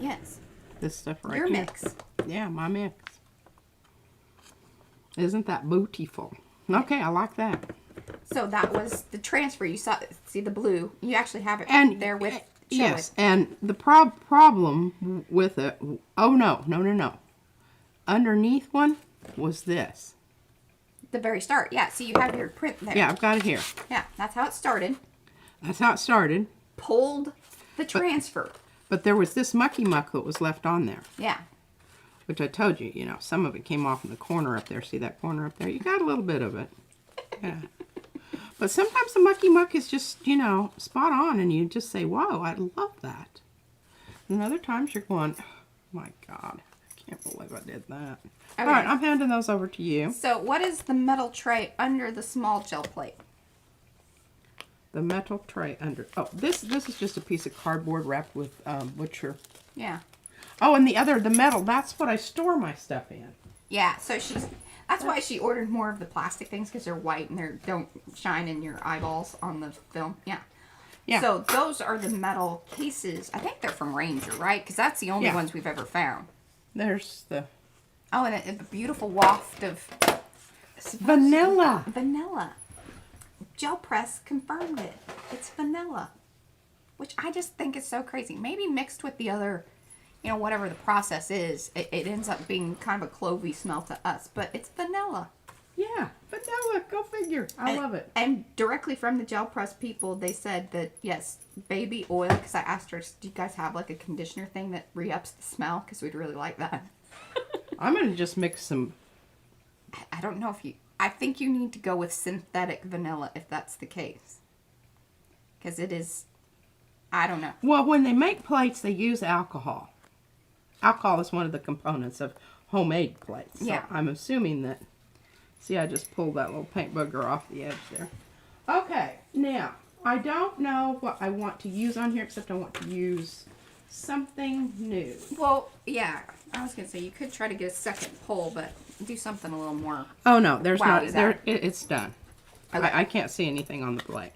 Yes. This stuff right your here. Mix. Yeah, my mix. Isn't that beautiful? Okay, I like that. So that was the transfer. You saw, see the blue. You actually have it and there with. Yes, and the problem with it. Oh no. Underneath one was this. The very start. Yeah. So you have your print there. Yeah, I've got it here. Yeah, that's how it started. That's how it started. Pulled the transfer. But there was this mucky muck that was left on there. Yeah. Which I told you, you know, some of it came off in the corner up there. See that corner up there? You got a little bit of it. Yeah. But sometimes the mucky muck is just, you know, spot on, and you just say, whoa, I love that. And other times you're going, oh, my God, I can't believe I did that. Okay. All right, I'm handing those over to you. So what is the metal tray under the small gel plate? The metal tray under, oh, this is just a piece of cardboard wrapped with butcher. Yeah. Oh, and the metal, that's what I store my stuff in. Yeah, so that's why she ordered more of the plastic things, because they're white and they don't shine in your eyeballs on the film. Yeah. Yeah. So those are the metal cases. I think they're from Ranger, right? Because that's the only ones we've ever found. There's the... Oh, and a beautiful waft of... Vanilla. Vanilla. Gel Press confirmed it. It's vanilla. Which I just think is so crazy. Maybe mixed with the other... You know, whatever the process is, it ends up being kind of a clovey smell to us. But it's vanilla. Yeah, vanilla. Go figure. I love it. And directly from the Gel Press people, they said that, yes, baby oil, because I asked her, do you guys have like a conditioner thing that re-ups the smell? Because we'd really like that. I'm going to just mix some... I don't know if you... I think you need to go with synthetic vanilla if that's the case. Because it is... I don't know. Well, when they make plates, they use alcohol. Alcohol is one of the components of homemade plates. So yeah. I'm assuming that... See, I just pulled that little paint booger off the edge there. Okay, now, I don't know what I want to use on here, except I want to use something new. Well, yeah. I was gonna say you could try to get a second pull, but do something a little more. Oh no, there's Wow, not. is There, that- it's done. Okay. I can't see anything on the plate.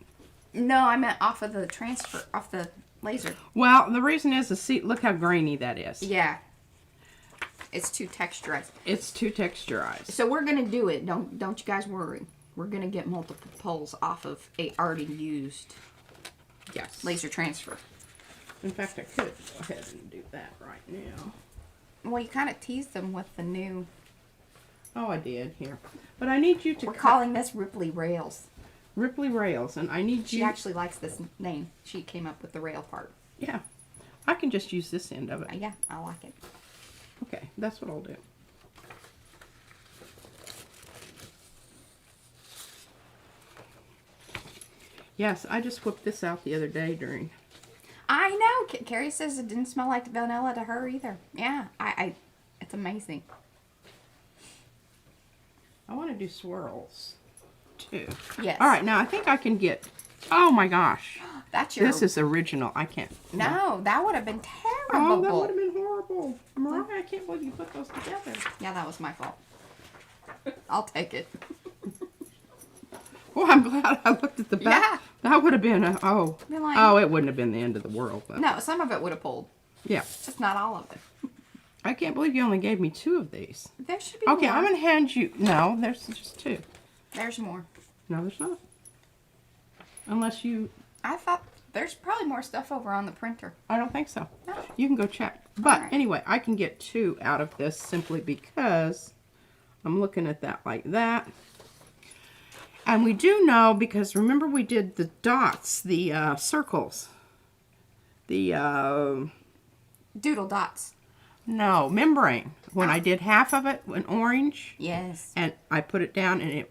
No, I meant off of the transfer, off the laser. Well, the reason is, see, look how grainy that is. Yeah. It's too texturized. It's too texturized. So we're gonna do it. Don't you guys worry. We're gonna get multiple pulls off of a already used Yes. laser transfer. In fact, I could go ahead and do that right now. Well, you kind of teased them with the new. Oh, I did here. But I need you to We're cut calling this Ripley Rails. Ripley rails, and I need She you. actually likes this name. She came up with the rail part. Yeah, I can just use this end of it. Yeah, I like it. Okay, that's what I'll do. Yes, I just whipped this out the other day during. I know. Carrie says it didn't smell like vanilla to her either. Yeah, it's amazing. I want to do swirls too. Yes. All right, now I think I can get. Oh my gosh, That's your. this is original. I can't. No, that would have been Oh, terrible. that would have been horrible. Mariah, I can't believe you put those together. Yeah, that was my fault. I'll take it. Well, I'm glad I looked at the back. Yeah. That would have been a, Been like- oh, it wouldn't have been the end of the world. But No, some of it would have pulled. yeah. Just not all of it. I can't believe you only gave me 2 of these. There should be Okay, more. I'm going to hand you, no, there's just 2. There's more. No, there's not. Unless you, I thought there's probably more stuff over on the printer. I don't think so. No. You can go check. But Alright. anyway, I can get 2 out of this simply because I'm looking at that like that. And we do know, because remember we did the dots, the circles. The, Doodle dots. no, membrane. When I did half of it in orange, Yes. and I put it down and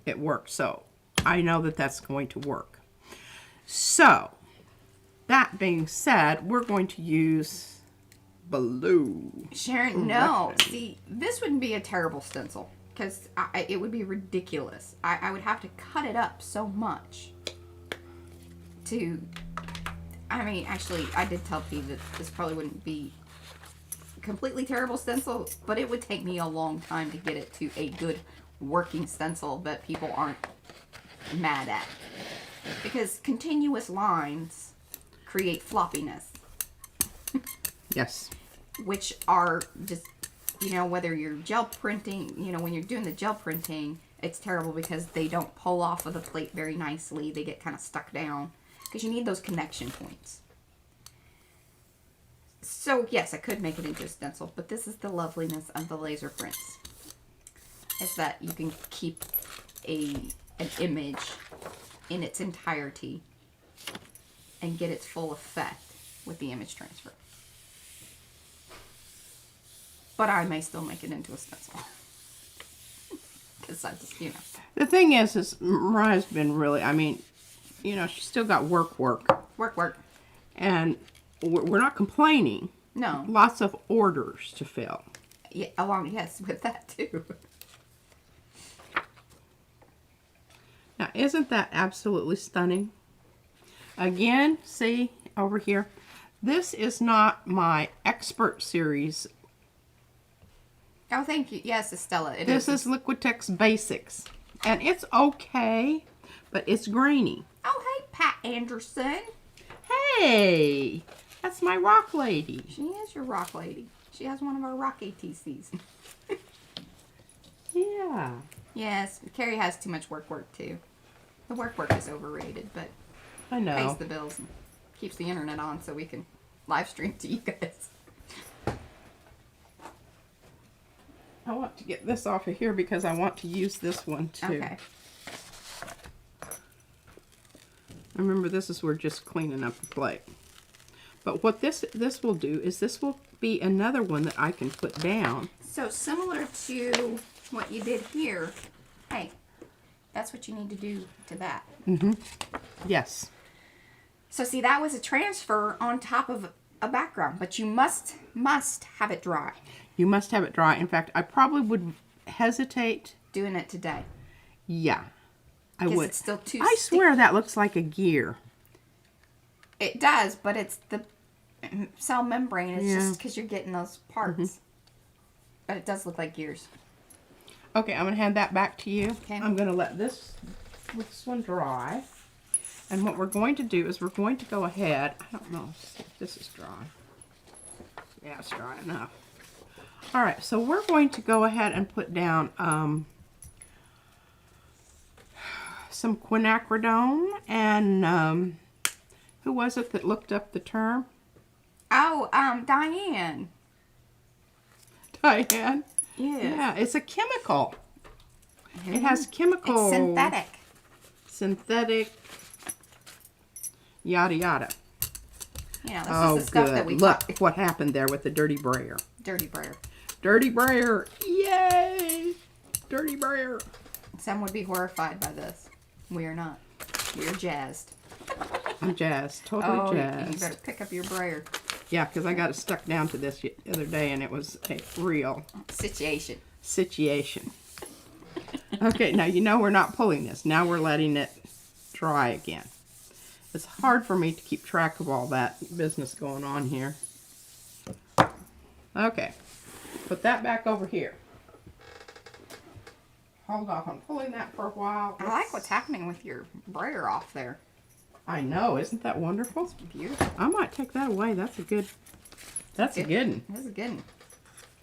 it worked. So I know that that's going to work. So that being said, we're going to use blue. Sharon, no. See, this would be a terrible stencil. Because it would be ridiculous. I would have to cut it up so much to... I mean, actually, I did tell P that this probably wouldn't be completely terrible stencil, but it would take me a long time to get it to a good working stencil that people aren't mad at. Because continuous lines create floppiness. Yes. Which are just... You know, whether you're gel printing, you know, when you're doing the gel printing, it's terrible because they don't pull off of the plate very nicely. They get kind of stuck down because you need those connection points. So, yes, I could make it into a stencil, but this is the loveliness of the laser prints. Is that you can keep an image in its entirety and get its full effect with the image transfer. But I may still make it into a stencil. Because I just, you know. The thing is Mariah's been really, I mean, you know, she's still got work. Work. And we're not complaining. No. Lots of orders to fill. Yeah, yes, with that too. Now, isn't that absolutely stunning? Again, see over here. This is not my expert series. Oh, thank you. Yes, Estella. This is Liquitex Basics. And it's okay, but it's grainy. Oh, hey, Pat Anderson. Hey, that's my rock lady. She is your rock lady. She has one of our rock ATCs. Yeah. Yes, Carrie has too much work too. The work is overrated, but I pays know. the bills and keeps the internet on so we can live stream to you guys. I want to get this off of here because I want to use this one too. Okay. Remember, this is we're just cleaning up the plate. But what this will do is this will be another one that I can put down. So similar to what you did here, hey, that's what you need to do to that. Yes. So see, that was a transfer on top of a background, but you must have it dry. You must have it dry. In fact, I probably would hesitate. Doing it today. Yeah, I Because would. it's still too I sticky. swear that looks like a gear. It does, but it's the cell membrane. It's Yeah. just because you're getting those parts. But it does look like gears. Okay, I'm going to hand that back to you. Okay. I'm going to let this one dry. And what we're going to do is we're going to go ahead. I don't know if this is dry. Yeah, it's dry enough. All right, so we're going to go ahead and put down some quinacridone. And who was it that looked up the term? Oh, Diane. Diane? Yes. Yeah, it's a chemical. It has chemical. It's synthetic. Synthetic. Yada yada. You know, this is the stuff that we Look what happened there with the dirty brayer. Dirty brayer. Dirty brayer. Yay! Dirty brayer. Some would be horrified by this. We are not. We are jazzed. I'm jazzed. Totally jazzed. You better pick up your brayer. Yeah, because I got it stuck down to this the other day, and it was a real situation. Okay, now you know we're not pulling this. Now we're letting it dry again. It's hard for me to keep track of all that business going on here. Okay, put that back over here. Hold off on pulling that for a while. I like what's happening with your brayer off there. I know, isn't that wonderful? It's beautiful. I might take that away. That's a good one. That's a good one.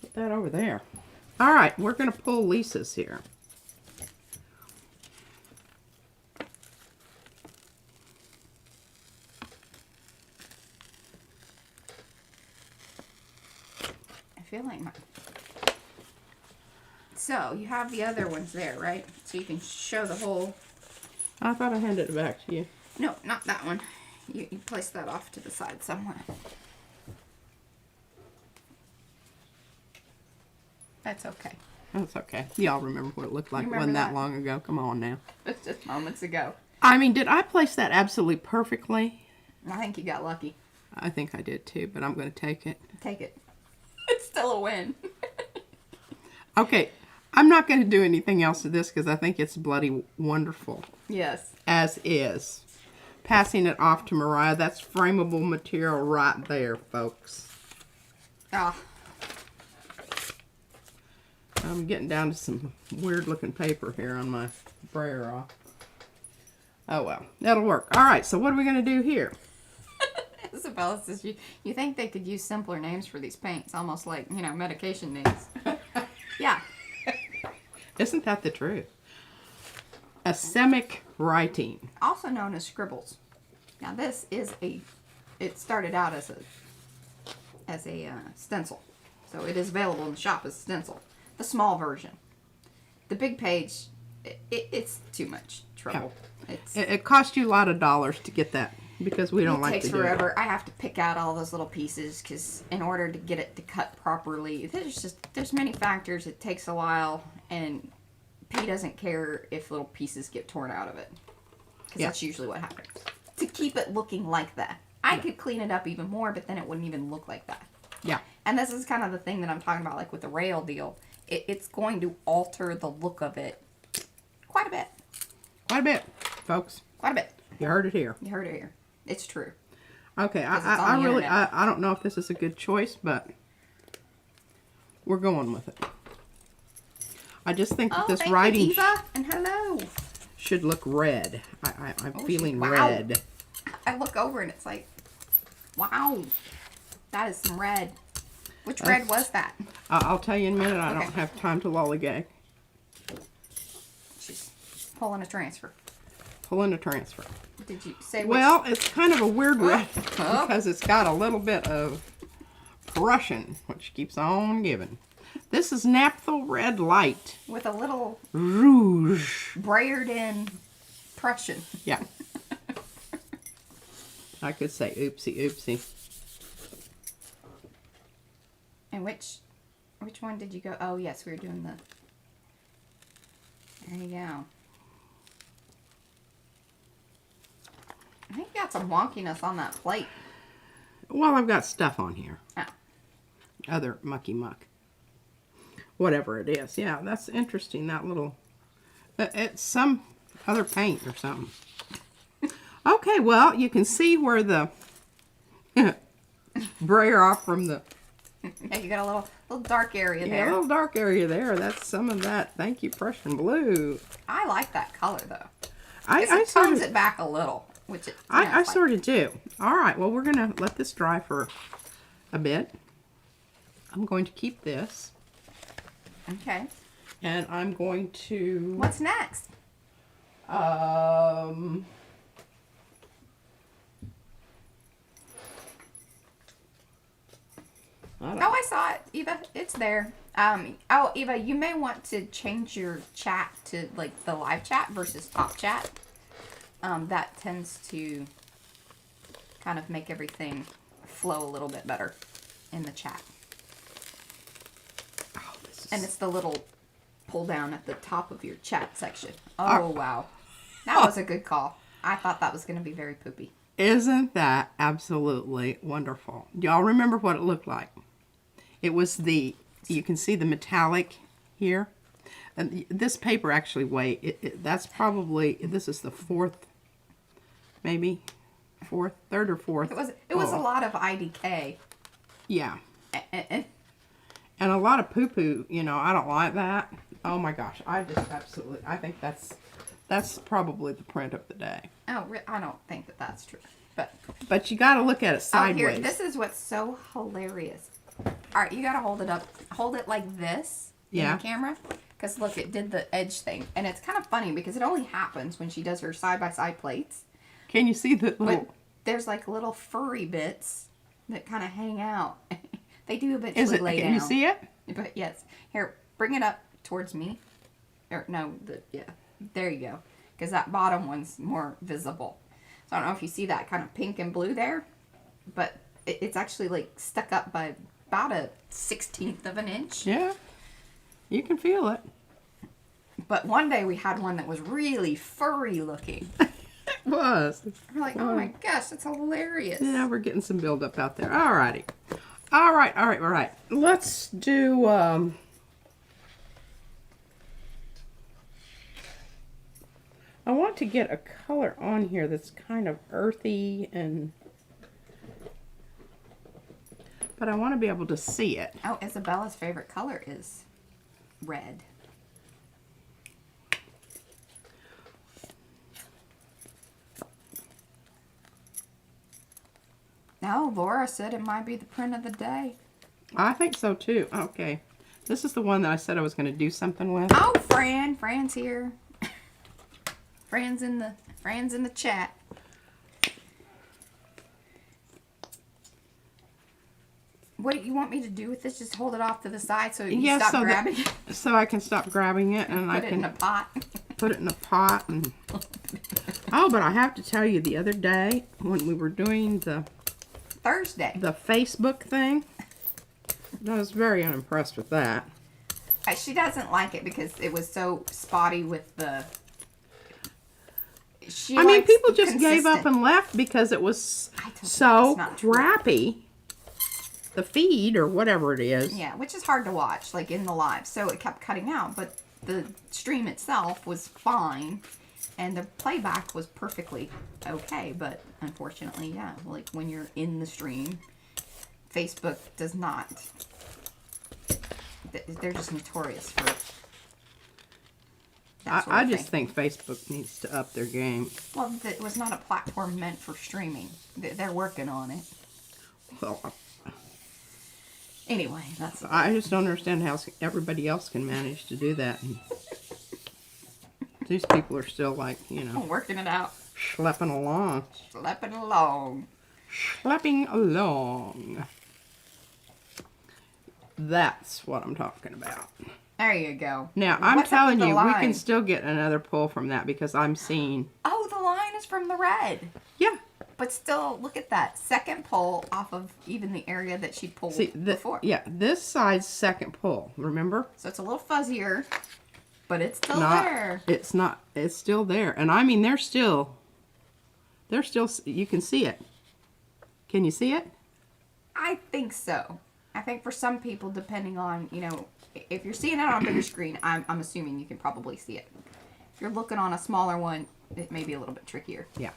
Put that over there. All right, we're going to pull Lisa's here. I feel like my... So, you have the other ones there, right? So you can show the whole... I thought I handed it back to you. No, not that one. You place that off to the side somewhere. That's okay. That's okay. Y'all remember what it looked like. It wasn't that long ago. Come on now. It's just moments ago. I mean, did I place that absolutely perfectly? I think you got lucky. I think I did too, but I'm going to take it. Take it. It's still a win. Okay, I'm not going to do anything else to this because I think it's bloody wonderful. Yes. As is. Passing it off to Mariah. That's frameable material right there, folks. Ah. I'm getting down to some weird looking paper here on my brayer off. Oh well, that'll work. All right, so what are we going to do here? Isabella says you think they could use simpler names for these paints, almost like, you know, medication names. Yeah. Isn't that the truth? Asemic writing. Also known as scribbles. Now this is it started out as a stencil. So it is available in the shop as a stencil. The small version. The big page, it's too much trouble. Yeah. It cost you a lot of dollars to get that because we don't like to do it. It takes forever. I have to pick out all those little pieces because in order to get it to cut properly, there's many factors. It takes a while, and P doesn't care if little pieces get torn out of it because that's usually what happens. To keep it looking like that. I could clean it up even more, but then it wouldn't even look like that. Yeah. And this is kind of the thing that I'm talking about, like with the rail deal. It's going to alter the look of it quite a bit. Quite a bit, folks. Quite a bit. You heard it here. You heard it here. It's true. Okay, I really, I don't know if this is a good choice, but we're going with it. I just think that this writing Eva, and hello. should look red. I'm feeling wow. red. I look over and it's like, wow, that is some red. Which red was that? I'll tell you in a minute. I don't have time to lollygag. She's pulling a transfer. Pulling a transfer. Did you say Well, it's kind of a weird red because it's got a little bit of Prussian, which keeps on giving. This is Naphtha Red Light. with a little Rouge. brayered in Prussian. Yeah. I could say oopsie oopsie. And which one did you go? Oh, yes, we were doing the... There you go. I think you got some wonkiness on that plate. Well, I've got stuff on here. Oh. Other mucky muck. Whatever it is. Yeah, that's interesting. That little... It's some other paint or something. Okay, well, you can see where the... brayer off from the Yeah, you got a little dark area yeah, there. a little dark area there. That's some of that. Thank you, Prussian blue. I like that color though. I It sort tones of it back a little, which I sort of do. All right. Well, we're gonna let this dry for a bit. I'm going to keep this, Okay. and I'm going to What's next? Oh, I saw it, Eva. It's there. Oh, Eva, you may want to change your chat to like the live chat versus top chat. That tends to kind of make everything flow a little bit better in the chat. Oh, this is... And it's the little pull down at the top of your chat section. Oh, wow. That was a good call. I thought that was going to be very poopy. Isn't that absolutely wonderful? Do y'all remember what it looked like? It was you can see the metallic here. And this paper actually that's probably, this is the fourth, maybe third or fourth. It was a lot of IDK. Yeah. And And a lot of poo-poo, you know, I don't like that. Oh my gosh, I think that's probably the print of the day. oh, I don't think that that's true. But you got to look at it Oh, sideways. here, this is what's so hilarious. All right, you got to hold it up. Hold it like this in the camera. Because look, it did the edge thing. And it's kind of funny because it only happens when she does her side-by-side plates. Can you see the little... But there's like little furry bits that kind of hang out. They do eventually lay down. Can you see it? But yes. Here, bring it up towards me. Or no, yeah. There you go. Because that bottom one's more visible. So I don't know if you see that kind of pink and blue there. But it's actually like stuck up by about a 1/16 of an inch. Yeah. You can feel it. But one day we had one that was really furry looking. It was. We're like, oh my gosh, that's hilarious. Yeah, we're getting some buildup out there. Alrighty. All right. Let's do... I want to get a color on here that's kind of earthy but I want to be able to see it. Oh, Isabella's favorite color is red. No, Laura said it might be the print of the day. I think so too. Okay. This is the one that I said I was going to do something with. Oh, Fran's here. Fran's in the chat. What do you want me to do with this? Just hold it off to the side so you can stop grabbing it? So I can stop grabbing it and I Put it can in a pot. put it in a pot. And oh, but I have to tell you, the other day when we were doing the Facebook thing, I was very unimpressed with that. She doesn't like it because it was so spotty with the... I mean, people just gave up and left because it was so crappy. The feed or whatever it is. Yeah, which is hard to watch, like in the live. So it kept cutting out, but the stream itself was fine. And the playback was perfectly okay. But unfortunately, yeah, like when you're in the stream, Facebook does not. They're just notorious for that sort of I thing. just think Facebook needs to up their game. Well, it was not a platform meant for streaming. They're working on it. Well, anyway, that's... I just don't understand how everybody else can manage to do that. And these people are still like, you know... working it out. Schlepping along. Schlepping along. Schlepping along. That's what I'm talking about. There you go. Now, I'm telling you, we can still get another pull from that because I'm seeing... Oh, the line is from the red. Yeah. But still, look at that. Second pull off of even the area that she pulled before. Yeah, this side's second pull, remember? So it's a little fuzzier, but it's still there. It's still there. And I mean, they're still, you can see it. Can you see it? I think so. I think for some people, depending on, you know, if you're seeing it on a bigger screen, I'm assuming you can probably see it. If you're looking on a smaller one, it may be a little bit trickier. Yeah.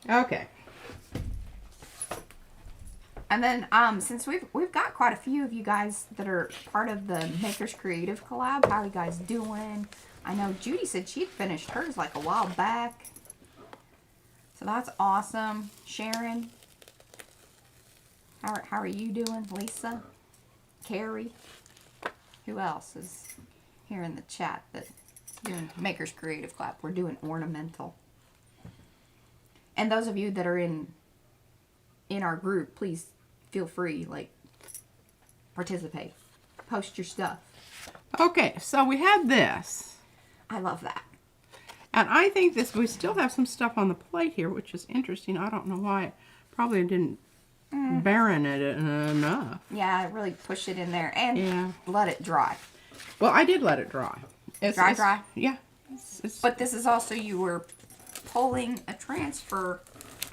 Okay. And then since we've got quite a few of you guys that are part of the Makers Creative collab, how are you guys doing? I know Judy said she'd finished hers like a while back. So that's awesome. Sharon, how are you doing? Lisa, Carrie, who else is here in the chat that's doing Makers Creative collab? We're doing ornamental. And those of you that are in our group, please feel free, like, participate. Post your stuff. Okay, so we had this. I love that. And I think this, we still have some stuff on the plate here, which is interesting. I don't know why. It probably didn't barren it enough. Yeah, really push it in there and let it dry. Well, I did let it dry. Dry? Yeah. But this is also, you were pulling a transfer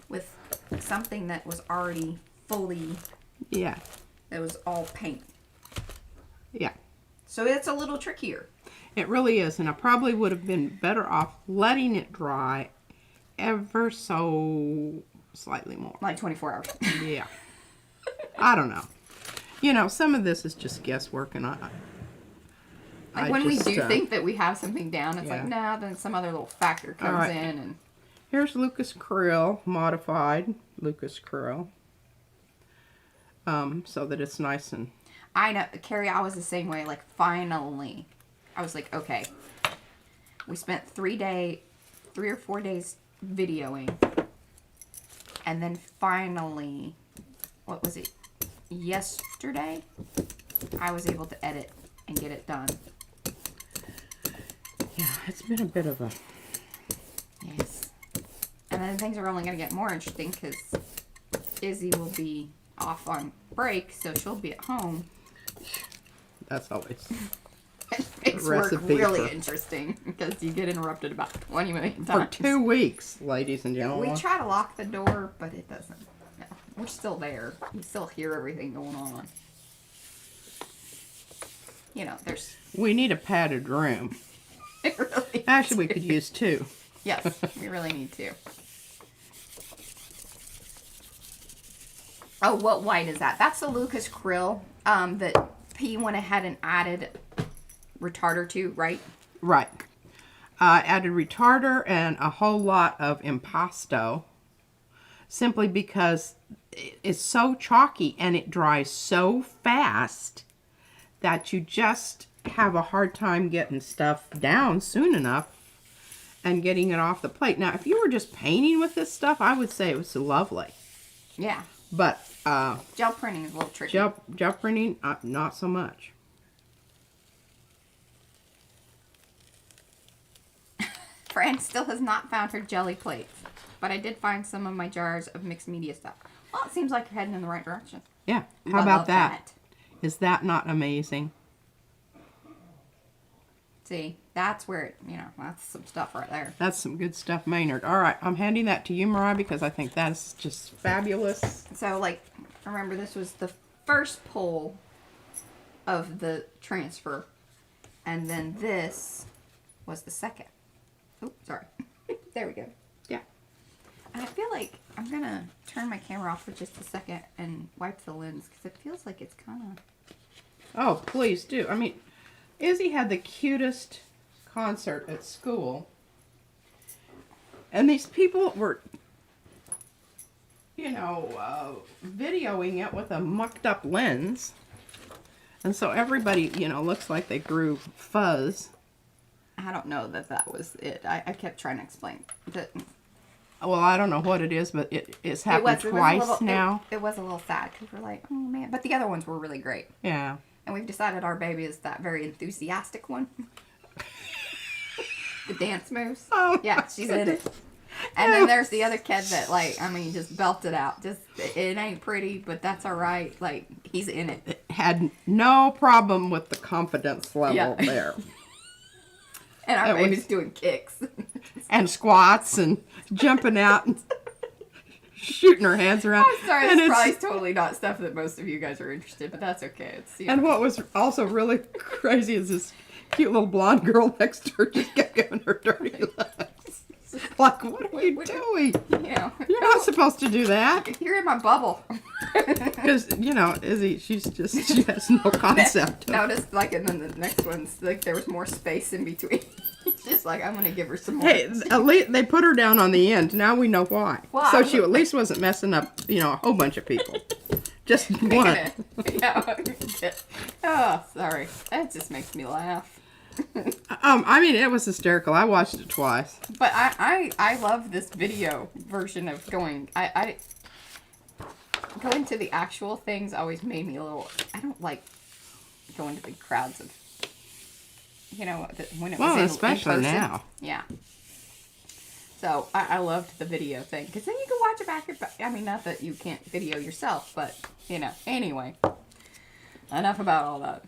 with something that was already fully... Yeah. It was all paint. Yeah. So it's a little trickier. It really is, and I probably would have been better off letting it dry ever so slightly more. Like 24 hours. Yeah. I don't know. You know, some of this is just guesswork, and like when we do think that we have something down, it's like, nah, then some other little factor comes in. And here's Lucas Krill, modified Lucas Krill. So that it's nice and... I know, Carrie, I was the same way. Like, finally, I was like, okay. We spent 3 or 4 days videoing. And then finally, what was it? Yesterday, I was able to edit and get it done. Yeah, it's been a bit of a... Yes. And then things are only going to get more interesting because Izzy will be off on break, so she'll be at home. That's always... It makes work really interesting because you get interrupted about 20 million times. For 2 weeks, ladies and gentlemen. We try to lock the door, but it doesn't. No, we're still there. You still hear everything going on. You know, there's... We need a padded room. Really Actually, we could use 2. Yes, we really need to. Oh, what white is that? That's the Lucas Krill that P went ahead and added retarder to, right? Right. Added retarder and a whole lot of impasto, simply because it's so chalky and it dries so fast that you just have a hard time getting stuff down soon enough and getting it off the plate. Now, if you were just painting with this stuff, I would say it was lovely. Yeah. But gel printing is a little tricky. Gel printing, not so much. Fran still has not found her jelly plates, but I did find some of my jars of mixed media stuff. Well, it seems like you're heading in the right direction. Yeah. How about that? Is that not amazing? See, that's where it, you know, that's some stuff right there. That's some good stuff, Maynard. All right, I'm handing that to you, Mariah, because I think that's just fabulous. So, like, remember, this was the first pull of the transfer, and then this was the second. Oh, sorry. There we go. Yeah. And I feel like I'm going to turn my camera off for just a second and wipe the lens, because it feels like it's kind of... Oh, please do. I mean, Izzy had the cutest concert at school. And these people were, you know, videoing it with a mucked up lens. And so everybody, you know, looks like they grew fuzz. I don't know that that was it. I kept trying to explain that. Well, I don't know what it is, but it's happened twice now. It was a little sad because we're like, oh man. But the other ones were really great. Yeah. And we've decided our baby is that very enthusiastic one. The dance moves. Oh, yeah, she's in it. And then there's the other kid that, like, I mean, just belted out. Just, it ain't pretty, but that's all right. Like, he's in it. Had no problem with the confidence level there. And our baby's doing kicks. And squats and jumping out and shooting her hands around. I'm sorry, it's probably totally not stuff that most of you guys are interested, but that's okay. It's, and what was also really crazy is this cute little blonde girl next to her just kept giving her dirty looks. Like, what are you doing? Yeah. You're not supposed to do that. You're in my bubble. Because, you know, Izzy, she has no concept. Notice, like, and then the next one's, like, there was more space in between. It's just like, I'm going to give her some more. Hey, at least they put her down on the end. Now we know why. Well, So she at least wasn't messing up, you know, a whole bunch of people. Just one. Yeah. Oh, sorry. That just makes me laugh. I mean, it was hysterical. I watched it twice. But I love this video version of going. I going to the actual things always made me a little. I don't like going to big crowds of. You know, when it was especially in person. now. Yeah. So I loved the video thing because then you can watch it back. I mean, not that you can't video yourself, but you know. Anyway, enough about all that.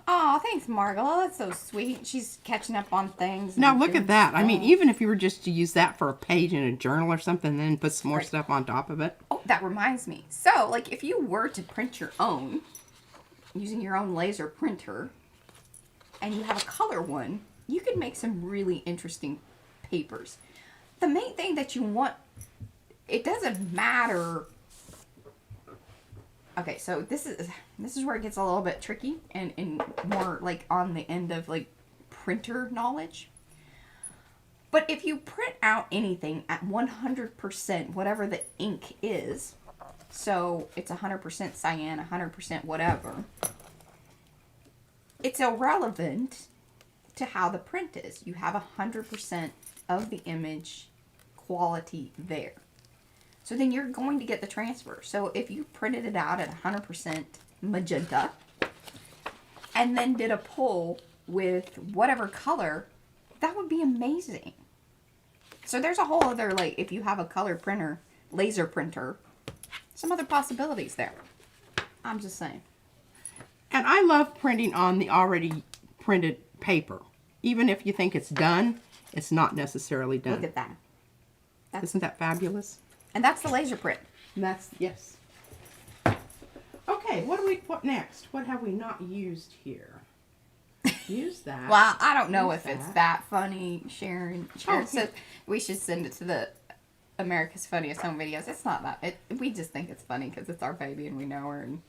Oh, thanks, Margola. That's so sweet. She's catching up on things. Now look at that. I mean, even if you were just to use that for a page in a journal or something, then put some more stuff on top of it. Oh, that reminds me. So, like, if you were to print your own, using your own laser printer, and you have a color one, you could make some really interesting papers. The main thing that you want, it doesn't matter. Okay, so this is where it gets a little bit tricky and more like on the end of like printer knowledge. But if you print out anything at 100%, whatever the ink is, so it's 100% cyan, 100% whatever, it's irrelevant to how the print is. You have 100% of the image quality there. So then you're going to get the transfer. So if you printed it out at 100% magenta and then did a pull with whatever color, that would be amazing. So there's a whole other, like, if you have a color printer, laser printer, some other possibilities there. I'm just saying. And I love printing on the already printed paper. Even if you think it's done, it's not necessarily done. Look at that. Isn't that fabulous? And that's the laser print. And that's, yes. Okay, what next? What have we not used here? Use that. Well, I don't know if it's that funny. Sharon said we should send it to the America's Funniest Home Videos. It's not that. We just think it's funny because it's our baby and we know her. And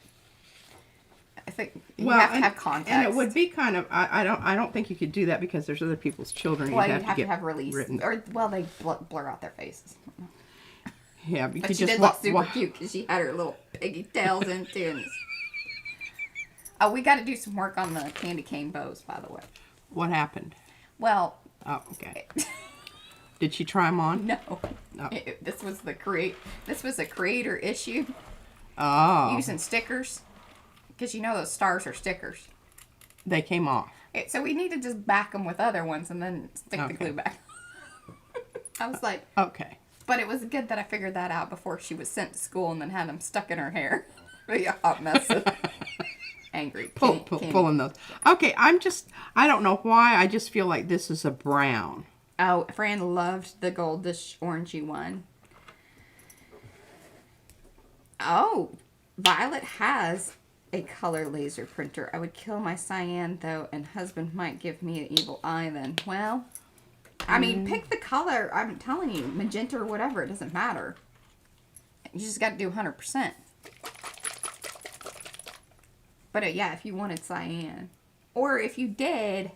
I think you have to have context. And it would be kind of. I don't think you could do that because there's other people's children. Well, you'd have to have release written. Or well, they blur out their faces. Yeah, you But could she just did look super cute because she had her little piggy tails and tunes. Oh, we got to do some work on the candy cane bows, by the way. What happened? Well. Oh, okay. Did she try them on? No. No. This was a creator issue. Oh. Using stickers. Because you know those stars are stickers. They came off. So we need to just back them with other ones and then stick the glue back. I was like. Okay. But it was good that I figured that out before she was sent to school and then had them stuck in her hair. Really a hot mess of angry. Pulling those. Okay, I don't know why. I just feel like this is a brown. Oh, Fran loved the goldish orangey one. Oh, Violet has a color laser printer. I would kill my cyan though, and husband might give me an evil eye then. Well, I mean, pick the color. I'm telling you, magenta or whatever, it doesn't matter. You just got to do 100%. But yeah, if you wanted cyan. Or if you did.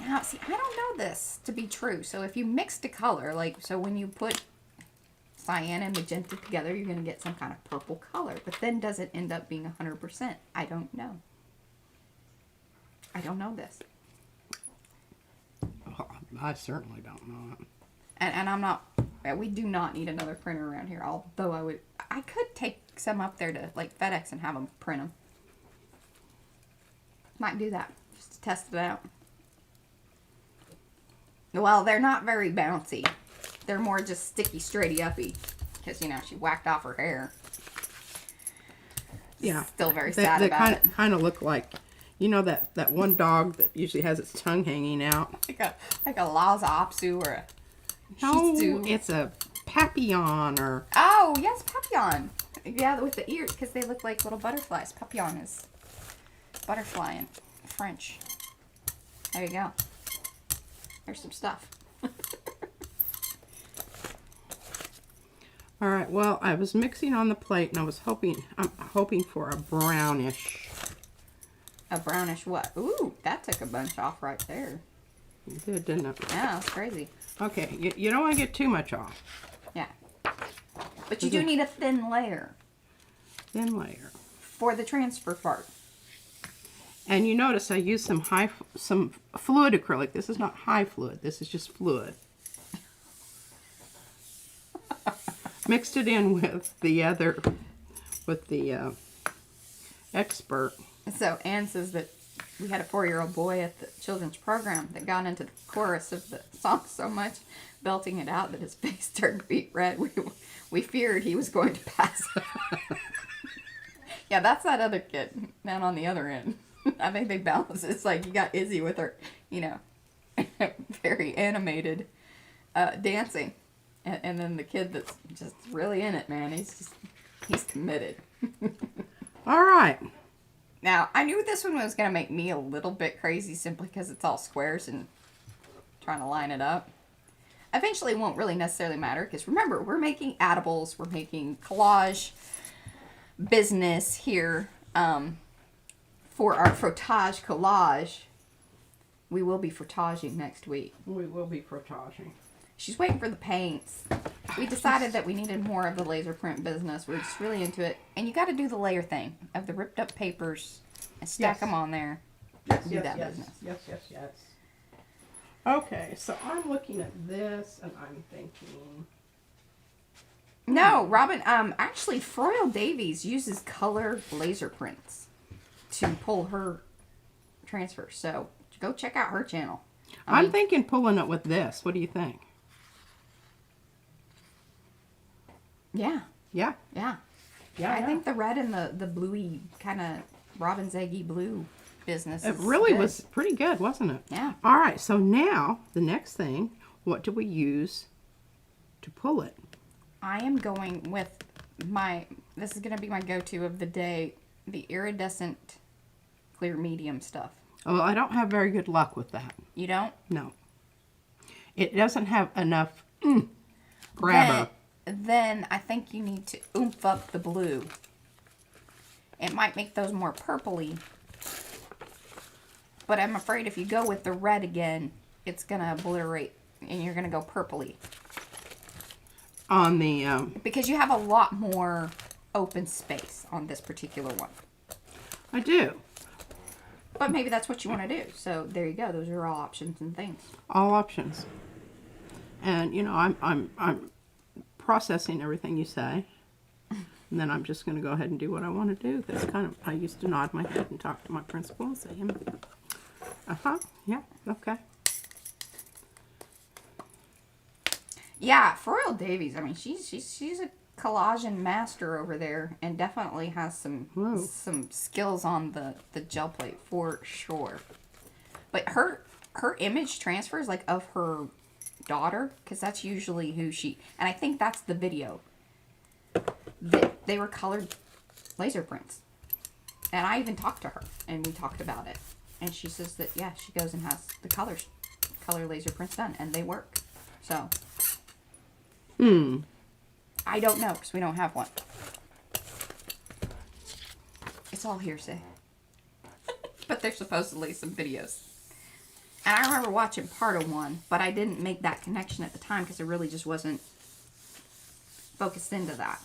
Now, see, I don't know this to be true. So if you mixed a color, like, so when you put cyan and magenta together, you're going to get some kind of purple color. But then does it end up being 100%? I don't know. I don't know this. I certainly don't know it. And I'm not, we do not need another printer around here. Although I could take some up there to like FedEx and have them print them. Might do that just to test it out. Well, they're not very bouncy. They're more just sticky, straighty uppy. Because, you know, she whacked off her hair. Yeah. Still very sad about it. They kind of look like, you know, that one dog that usually has its tongue hanging out. Like a Lhasa Apso or a No, Shih Tzu. it's a Papillon or... Oh, yes, Papillon. Yeah, with the ears, because they look like little butterflies. Papillon is butterfly in French. There you go. There's some stuff. All right, well, I was mixing on the plate and I'm hoping for a brownish. A brownish what? Ooh, that took a bunch off right there. It did, didn't it? Yeah, that's crazy. Okay, you don't want to get too much off. Yeah. But you do need a thin layer. Thin layer. For the transfer part. And you notice I used some fluid acrylic. This is not high fluid. This is just fluid. Mixed it in with the expert. So Anne says that we had a 4-year-old boy at the children's program that got into the chorus of the song so much, belting it out, that his face turned beet red. We feared he was going to pass out. Yeah, that's that other kid down on the other end. I think they balance. It's like you got Izzy with her, you know, very animated dancing. And then the kid that's just really in it, man, he's committed. All right. Now, I knew this one was going to make me a little bit crazy simply because it's all squares and trying to line it up. Eventually it won't really necessarily matter because remember, we're making addables, we're making collage business here for our Frottage Collage. We will be frottaging next week. We will be frottaging. She's waiting for the paints. We decided that we needed more of the laser print business. We're just really into it. And you got to do the layer thing of the ripped up papers and stack them on there. Yes, do that business. Yes. Okay, so I'm looking at this and I'm thinking... No, Robin, actually, Froyle Davies uses color laser prints to pull her transfers. So go check out her channel. I'm thinking pulling it with this. What do you think? Yeah. Yeah. Yeah. Yeah. I think the red and the bluey kind of Robin's eggy blue business. It really was pretty good, wasn't it? Yeah. All right. So now the next thing, what do we use to pull it? I am going with this is going to be my go-to of the day, the iridescent clear medium stuff. Oh, I don't have very good luck with that. You don't? No. It doesn't have enough grabber. Then I think you need to oomph up the blue. It might make those more purpley. But I'm afraid if you go with the red again, it's going to obliterate and you're going to go purpley. On the... Because you have a lot more open space on this particular one. I do. But maybe that's what you want to do. So there you go. Those are all options and things. All options. And, you know, I'm processing everything you say. And then I'm just going to go ahead and do what I want to do. That's kind of... I used to nod my head and talk to my principal and say, uh-huh, yeah, okay. Yeah, Froyle Davies. I mean, she's a collage master over there, and definitely has some skills on the gel plate for sure. But her image transfers like of her daughter, because that's usually who she. And I think that's the video. They were colored laser prints, and I even talked to her, and we talked about it, and she says that yeah, she goes and has the color laser prints done, and they work. So. I don't know because we don't have one. It's all hearsay. But there's supposedly some videos. And I remember watching part of one, but I didn't make that connection at the time because I really just wasn't focused into that.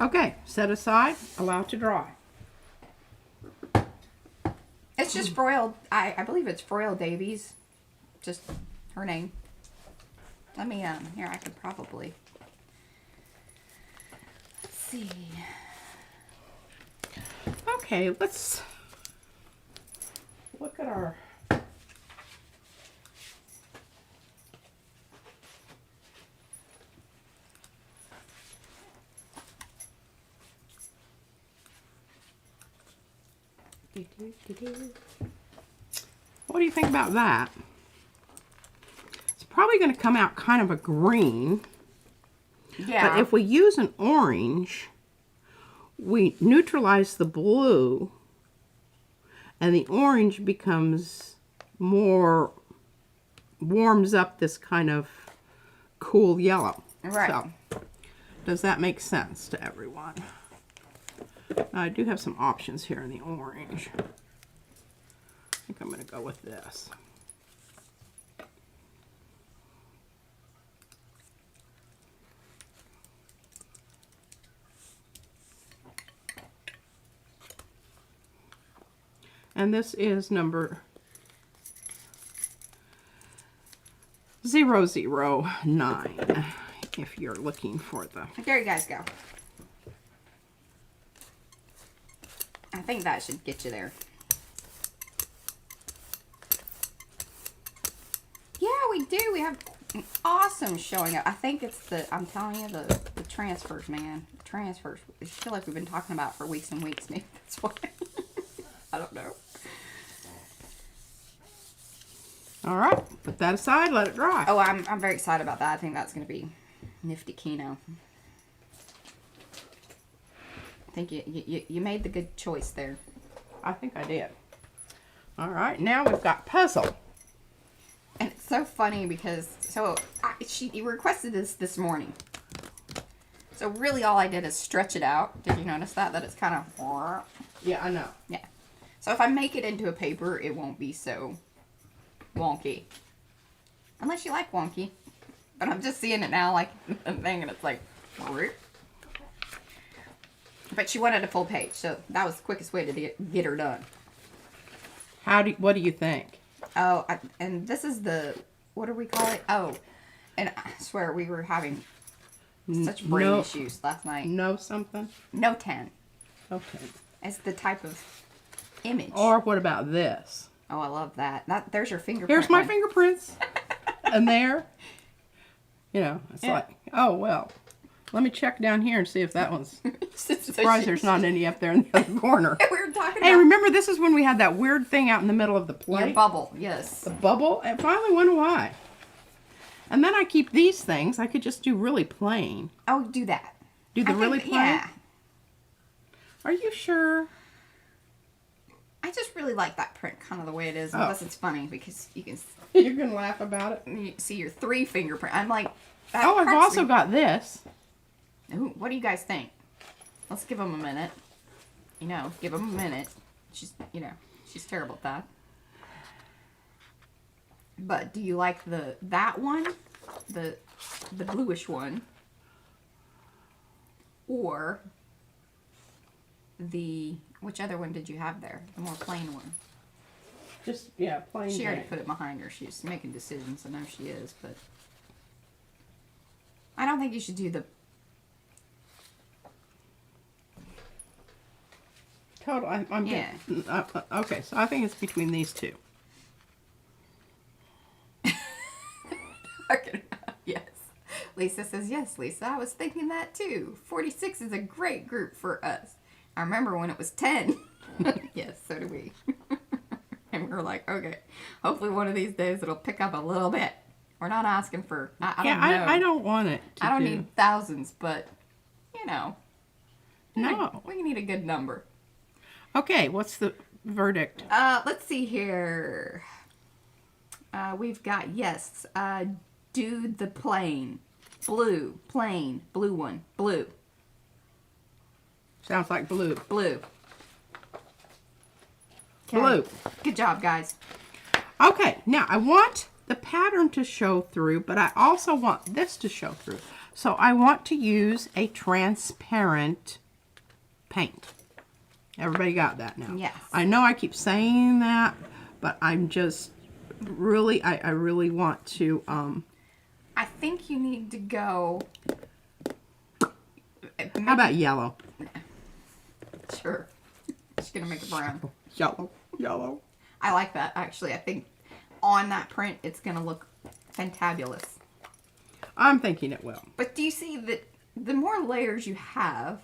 Okay, set aside, allow to dry. It's just Froyle, I believe it's Froyle Davies. Just her name. Let me, here, I could probably, let's see. Okay, let's look at our, what do you think about that? Probably going to come out kind of a green. Yeah. But if we use an orange, we neutralize the blue and the orange becomes more, warms up this kind of cool yellow. Right. So, does that make sense to everyone? I do have some options here in the orange. I think I'm going to go with this. And this is number 009, if you're looking for the... There you guys go. I think that should get you there. Yeah, we do. We have an awesome showing up. I think it's the, I'm telling you, the transfers, man. Transfers. I feel like we've been talking about for weeks and weeks. Maybe that's why. I don't know. All right, put that aside, let it dry. Oh, I'm very excited about that. I think that's going to be nifty Kino. I think you made the good choice there. I think I did. All right, now we've got puzzle. And it's so funny because, she requested this morning. So really all I did is stretch it out. Did you notice that? That it's kind of... Yeah, I know. Yeah. So if I make it into a paper, it won't be so wonky. Unless you like wonky. But I'm just seeing it now like a thing and it's like... But she wanted a full page, so that was the quickest way to get her done. What do you think? Oh, and this is the... What do we call it? Oh, and I swear we were having such brain issues last night. No something? No 10. Okay. It's the type of image. Or what about this? Oh, I love that. There's your fingerprint. Here's my fingerprints. And there. You know, it's like, oh, well. Let me check down here and see if that one's... Surprised there's not any up there in the other corner. We were talking Hey, about... remember this is when we had that weird thing out in the middle of the plate? Your bubble, yes. The bubble? It finally went away. And then I keep these things. I could just do really plain. Oh, do that. Do the really plain? Yeah. Are you sure? I just really like that print kind of the way it is. Unless it's funny because you can... You're going to laugh about it? You see your 3 fingerprint. I'm like... Oh, I've also got this. Ooh, what do you guys think? Let's give them a minute. You know, give them a minute. She's terrible at that. But do you like that one? The bluish one? Or which other one did you have there? The more plain one. Just, yeah, plain. She already put it behind her. She's making decisions. I know she is, but I don't think you should do the total. I'm yeah. Okay, so I think it's between these two. Yes. Lisa says, yes, Lisa, I was thinking that too. 46 is a great group for us. I remember when it was 10. Yes, so do we. And we were like, okay, hopefully one of these days it'll pick up a little bit. We're not asking for, I don't know. I don't want it to I don't need thousands, but, you know. No. We need a good number. Okay, what's the verdict? Let's see here. We've got, yes, do the plain blue one, blue. Sounds like blue. Blue. Okay. Blue. Good job, guys. Okay, now I want the pattern to show through, but I also want this to show through. So I want to use a transparent paint. Everybody got that now? Yes. I know I keep saying that, but I'm just really, I really want to, I think you need to go. How about yellow? Sure. Just gonna make it brown. Yellow. I like that, actually. I think on that print, it's gonna look fantabulous. I'm thinking it will. But do you see that the more layers you have,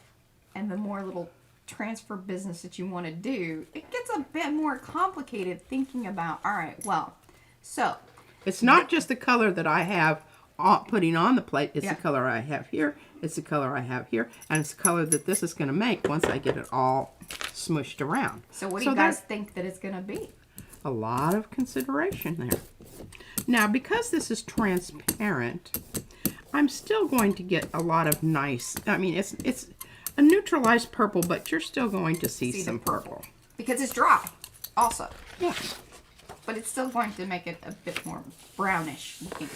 and the more little transfer business that you want to do, it gets a bit more complicated thinking about, all right, well, so. It's not just the color that I have putting on the plate. It's the color I have here. It's the color I have here. And it's the color that this is going to make once I get it all smushed around. So what do you guys think that it's going to be? A lot of consideration there. Now, because this is transparent, I'm still going to get a lot of nice, I mean, it's a neutralized purple, but you're still going to see some purple. Because it's dry, also. Yeah. But it's still going to make it a bit more brownish looking.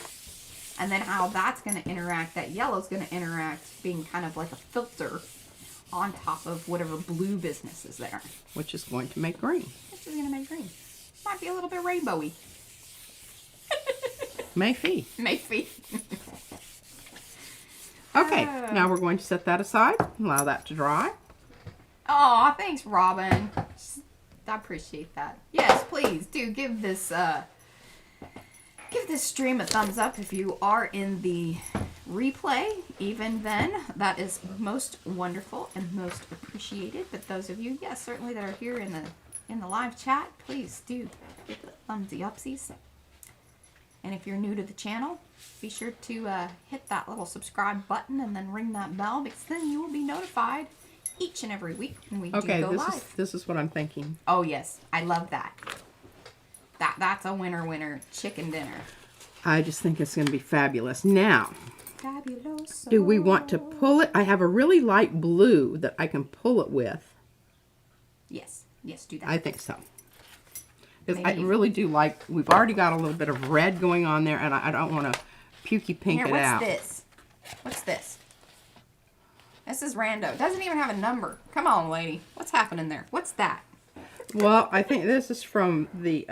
And then how that's going to interact, that yellow's going to interact being kind of like a filter on top of whatever blue business is there. Which is going to make green. Which is going to make green. Might be a little bit rainbowy. Maybe. Maybe. Okay, now we're going to set that aside, allow that to dry. Aw, thanks, Robin. I appreciate that. Yes, please do give this stream a thumbs up if you are in the replay. Even then, that is most wonderful and most appreciated. But those of you, yes, certainly that are here in the live chat, please do give the thumbsy upsies. And if you're new to the channel, be sure to hit that little subscribe button and then ring that bell, because then you will be notified each and every week when we do go live. This is what I'm thinking. Oh yes, I love that. That's a winner chicken dinner. I just think it's going to be fabulous. Now, Fabuloso. do we want to pull it? I have a really light blue that I can pull it with. Yes, do that. I think so. Because I really do like, we've already got a little bit of red going on there, and I don't want to pukey pink it out. What's this? What's this? This is rando. It doesn't even have a number. Come on, lady. What's happening there? What's that? Well, I think this is from the,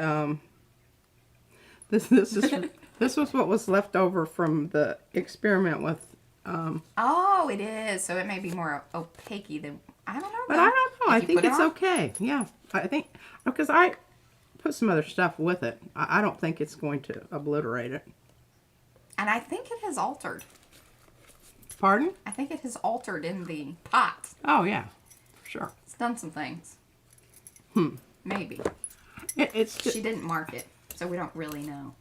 this was what was left over from the experiment with, Oh, it is. So it may be more opaque than, I don't know. But I don't know. I think it's okay. Yeah. I think, because I put some other stuff with it. I don't think it's going to obliterate it. And I think it has altered. Pardon? I think it has altered in the pot. Oh, yeah. For sure. It's done some things. Maybe. It's just, she didn't mark it, so we don't really know.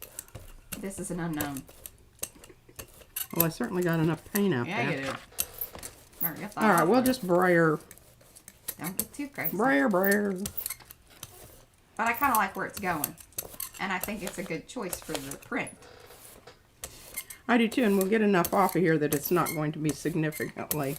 This is an unknown. Well, I certainly got enough paint out there. Yeah, you do. All right, we'll just brayer. Don't get too crazy. Brayer. But I kind of like where it's going. And I think it's a good choice for the print. I do too, and we'll get enough off of here that it's not going to be significantly.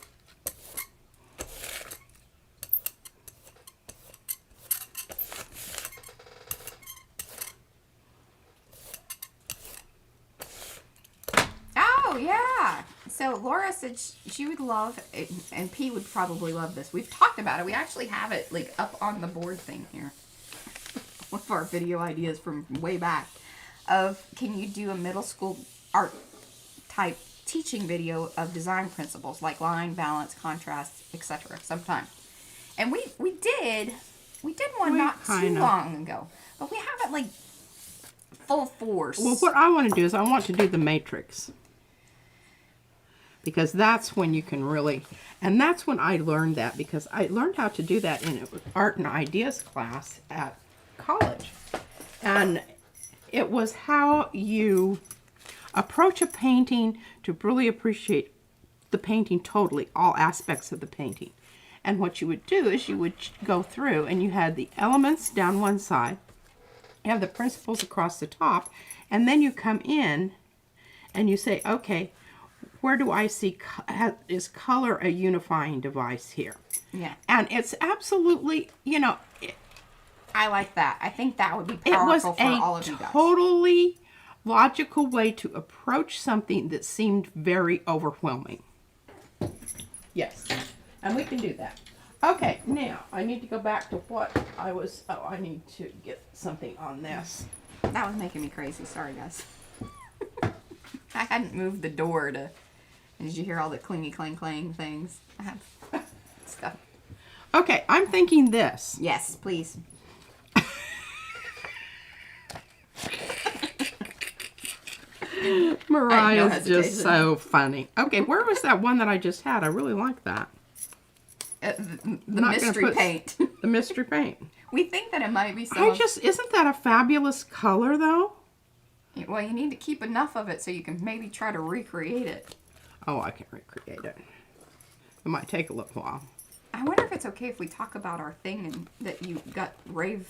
Oh, yeah. So Laura said she would love, and P would probably love this. We've talked about it. We actually have it like up on the board thing here. One of our video ideas from way back of, can you do a middle school art type teaching video of design principles like line, balance, contrast, etc. sometime. And we did one not too long ago, but we haven't like full force. Well, what I want to do is I want to do the matrix. Because that's when you can really, and that's when I learned that, because I learned how to do that in art and ideas class at college. And it was how you approach a painting to really appreciate the painting totally, all aspects of the painting. And what you would do is you would go through and you had the elements down one side, you have the principles across the top, and then you come in and you say, okay, where do I see, is color a unifying device here? Yeah. And it's absolutely, you know, I like that. I think that would be powerful for all of you guys. It was a totally logical way to approach something that seemed very overwhelming. Yes, and we can do that. Okay, now I need to go back to what I was, I need to get something on this. That was making me crazy. Sorry, guys. I hadn't moved the door to, and did you hear all the clingy clang clang things? I have stuff. Okay, I'm thinking this. Yes, please. Mariah's just so funny. Okay, where was that one that I just had? I really like that. The mystery paint. The mystery paint. We think that it might be some. Isn't that a fabulous color though? Well, you need to keep enough of it so you can maybe try to recreate it. Oh, I can recreate it. It might take a little while. I wonder if it's okay if we talk about our thing and that you got rave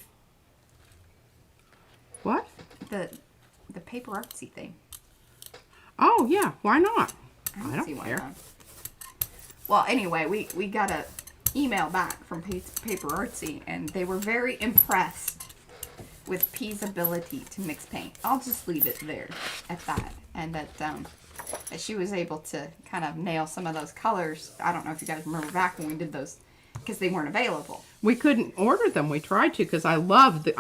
What? the paper artsy thing. Oh, yeah. Why not? I see don't why care. not. Well, anyway, we got a email back from Paper Artsy, and they were very impressed with P's ability to mix paint. I'll just leave it there at that, and that she was able to kind of nail some of those colors. I don't know if you guys remember back when we did those, because they weren't available. We couldn't order them. We tried to because I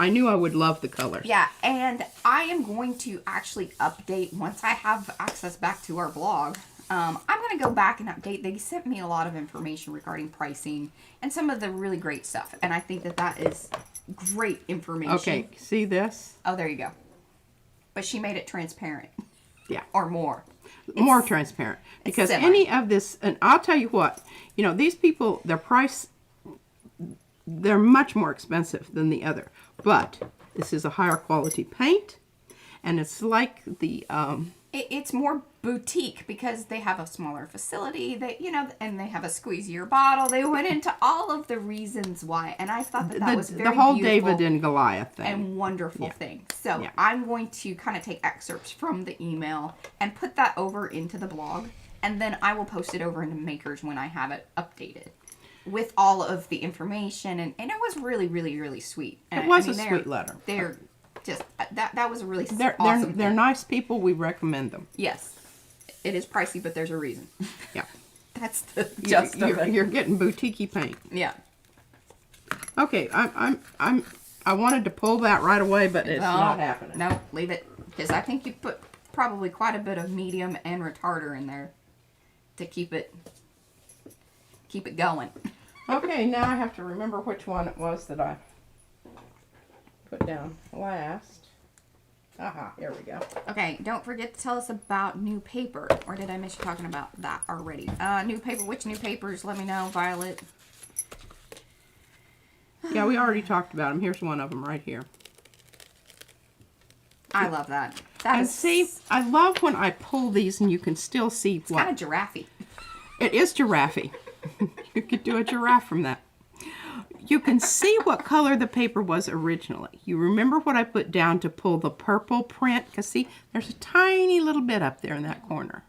knew I would love the colors. Yeah, and I am going to actually update once I have access back to our blog. I'm going to go back and update. They sent me a lot of information regarding pricing and some of the really great stuff. And I think that that is great information. Okay, see this? Oh, there you go. But she made it transparent. Yeah. Or more. More transparent. Because semi. any of this, and I'll tell you what, you know, these people, their price, they're much more expensive than the other. But this is a higher quality paint. And it's like the... It's more boutique because they have a smaller facility, and they have a squeezier bottle. They went into all of the reasons why, and I thought that was very the whole beautiful David and Goliath thing. and wonderful thing. So Yeah. I'm going to kind of take excerpts from the email and put that over into the blog, and then I will post it over into Makers when I have it updated with all of the information, and it was really, really, really sweet. And It was a sweet letter. They're just that was a really They're awesome. they're thing. nice people. We recommend them. Yes, it is pricey, but there's a reason. Yeah. That's the gist of it. You're getting boutique paint. Yeah. Okay, I wanted to pull that right away, but it's not happening. No, leave it, because I think you put probably quite a bit of medium and retarder in there to keep it going. Okay, now I have to remember which one it was that I put down last. Aha, here we go. Okay, don't forget to tell us about new paper. Or did I miss you talking about that already? New paper. Which new papers? Let me know, Violet. Yeah, we already talked about them. Here's one of them right here. I love that. That And is, see, I love when I pull these and you can still see it's what. kind of giraffe-y. It is giraffe. You could do a giraffe from that. You can see what color the paper was originally. You remember what I put down to pull the purple print? Because see, there's a tiny little bit up there in that corner.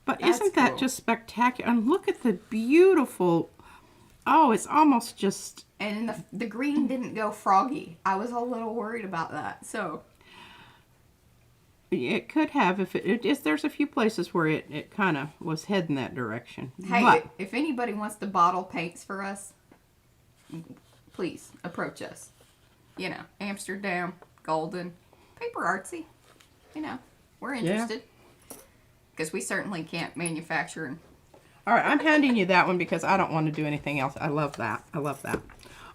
But That's isn't that cool. just spectacular? And look at the beautiful, oh, it's almost just, And the green didn't go froggy. I was a little worried about that. So it could have if it is. There's a few places where it kind of was heading that direction. hey, But if anybody wants to bottle paints for us, please approach us. You know, Amsterdam, Golden, Paper Artsy. You know, we're interested. Because we certainly can't manufacture. And all right, I'm handing you that one because I don't want to do anything else. I love that. I love that.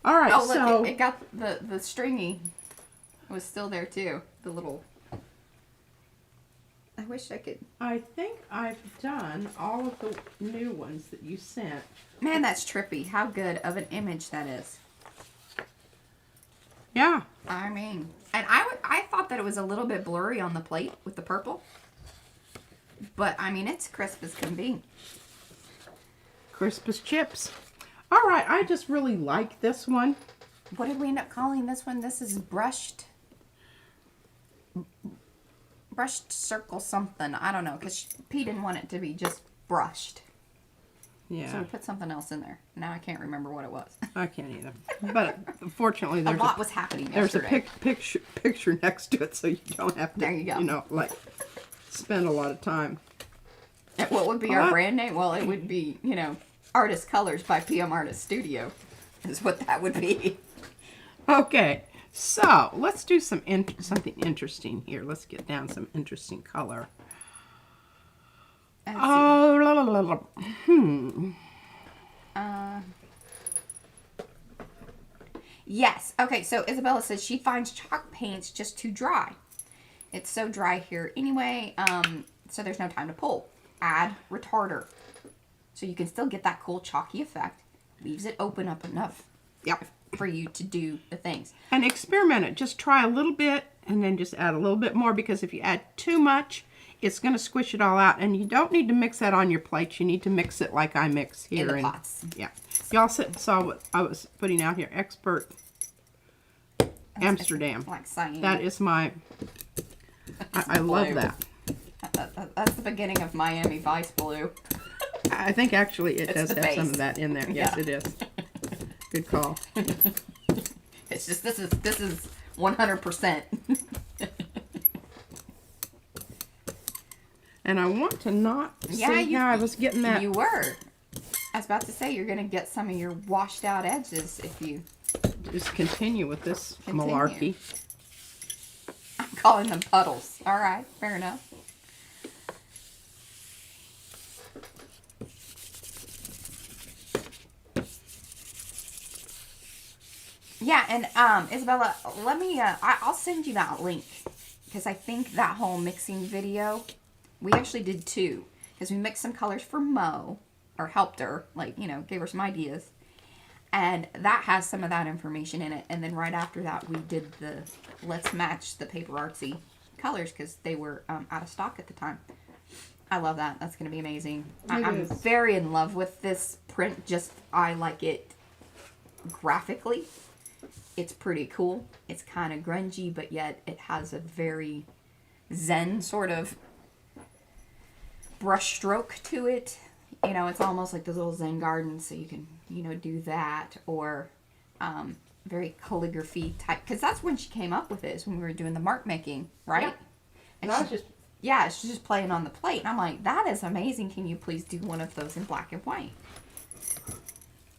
All right, oh, look, so it got the stringy was still there too. The little. I wish I could. I think I've done all of the new ones that you sent. Man, that's trippy. How good of an image that is. Yeah. I mean, and I thought that it was a little bit blurry on the plate with the purple. But, I mean, it's crisp as can be. Crisp as chips. All right, I just really like this one. What did we end up calling this one? This is brushed circle something. I don't know, because P didn't want it to be just brushed. So Yeah, we put something else in there. Now I can't remember what it was. I can't either. But fortunately, A there's lot was happening there's a yesterday. picture next to it, so you don't have to, There you go. like spend a lot of time. And what would be Well, our that- brand name? Well, it would be, Artist Colors by PM Artist Studio is what that would be. Okay, so let's do something interesting here. Let's get down some interesting color. Let's see. Oh, la, la, la, la. Yes. Okay, so Isabella says she finds chalk paints just too dry. It's so dry here anyway, so there's no time to pull. Add retarder. So you can still get that cool chalky effect. Leaves it open up enough for you to do the things. And experiment it. Just try a little bit and then just add a little bit more, because if you add too much, it's going to squish it all out. And you don't need to mix that on your plate. You need to mix it like I mix here. In the pots. Yeah. Y'all saw what I was putting out here. Expert Amsterdam. Like cyan. That is my... I love that. That's the beginning of Miami Vice blue. I think actually it does have base. some of that in there. Yes, Yeah. it is. Good call. It's just this is 100%. And I want to not Yeah, see how I was getting that. You were. I was about to say you're gonna get some of your washed out edges if you Just continue with this Continue. malarkey. I'm calling them puddles. All right, fair enough. Yeah, and Isabella, let me. I'll send you that link because I think that whole mixing video, we actually did 2 because we mixed some colors for Mo, or helped her, like gave her some ideas, and that has some of that information in it. And then right after that, we did the let's match the paper artsy colors because they were out of stock at the time. I love that. That's going to be amazing. I'm very in love with this print. Just I like it graphically. It's pretty cool. It's kind of grungy, but yet it has a very zen sort of brush stroke to it. It's almost like those little zen gardens, so you can, do that, or very calligraphy type. Because that's when she came up with it, is when we were doing the mark making, right? Yeah. And she's just playing on the plate. And I'm like, that is amazing. Can you please do one of those in black and white?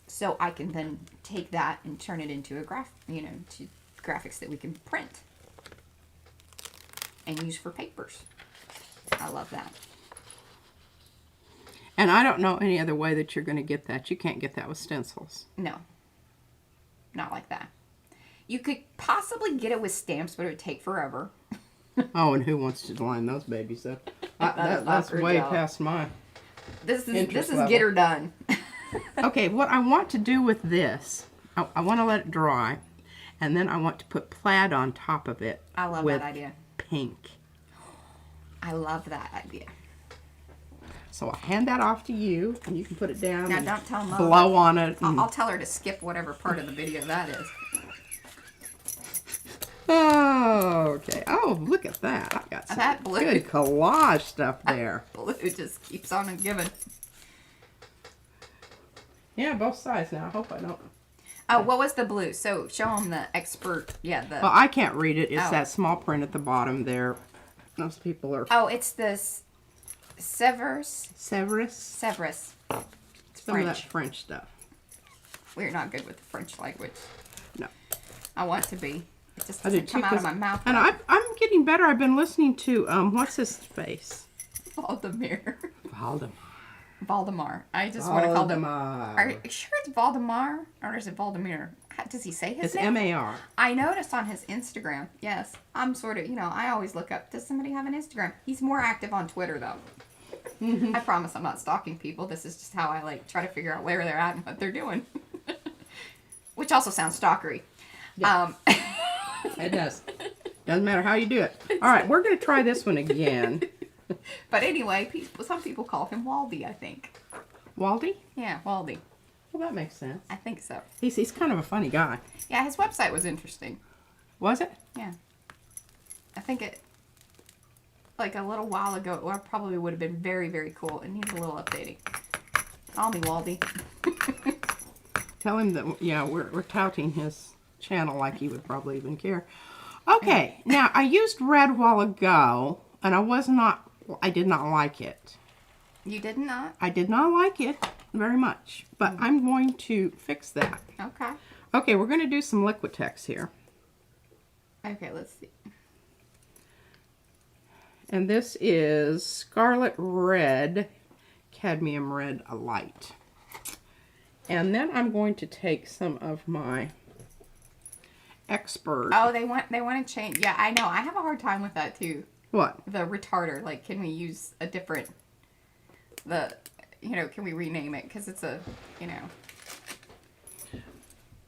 So I can then take that and turn it into a to graphics that we can print and use for papers. I love that. And I don't know any other way that you're going to get that. You can't get that with stencils. No, not like that. You could possibly get it with stamps, but it would take forever. Oh, and who wants to line those babies up? That's her way job. past my This is interest get level. her done. Okay, what I want to do with this, I want to let it dry, and then I want to put plaid on top of it. I love with that idea. Pink. I love that idea. So I'll hand that off to you, and you can put it down. Now and don't tell Mom. blow on it. I'll tell her to skip whatever part of the video that is. Oh, okay. Oh, look at that. I got some That blue. good collage stuff there. Blue just keeps on and giving. Yeah, both sides now. I hope I don't. Oh, what was the blue? So show them the expert. Yeah, the. Well, I can't read it. It's Oh. that small print at the bottom there. Those people are... Oh, it's this Severus. Severus? Severus. It's Some of French. that French stuff. We're not good with the French language. No. I want to be. It just I do doesn't too, come out of 'cause- my mouth. And I'm getting better. I've been listening to, what's his face? Valdemar. Valdemar. I just want to call him. Valdemar. Are you sure it's Valdemar or is it Valdemar? Does he say his It's name? M-A-R. I noticed on his Instagram. Yes, I'm sort of. I always look up. Does somebody have an Instagram? He's more active on Twitter though. I promise I'm not stalking people. This is just how I try to figure out where they're at and what they're doing. Which also sounds stalkery. Yeah. It does. Doesn't matter how you do it. All right, we're going to try this one again. But anyway, some people call him Waldy, I think. Waldy? Yeah, Waldy. Well, that makes sense. I think so. He's kind of a funny guy. Yeah, his website was interesting. Was it? Yeah. I think it, a little while ago, it probably would have been very, very cool. It needs a little updating. Call me, Waldy. Tell him that, yeah, we're touting his channel like he would probably even care. Okay, now I used red a while ago, and I did not like it. You did not? I did not like it very much, but I'm going to fix that. Okay. Okay, we're going to do some Liquitex here. Okay, let's see. And this is Scarlet Red, Cadmium Red Light. And then I'm going to take some of my Expert. Oh, they want to change. Yeah, I know. I have a hard time with that too. What? The retarder. Can we use a different, can we rename it? Because it's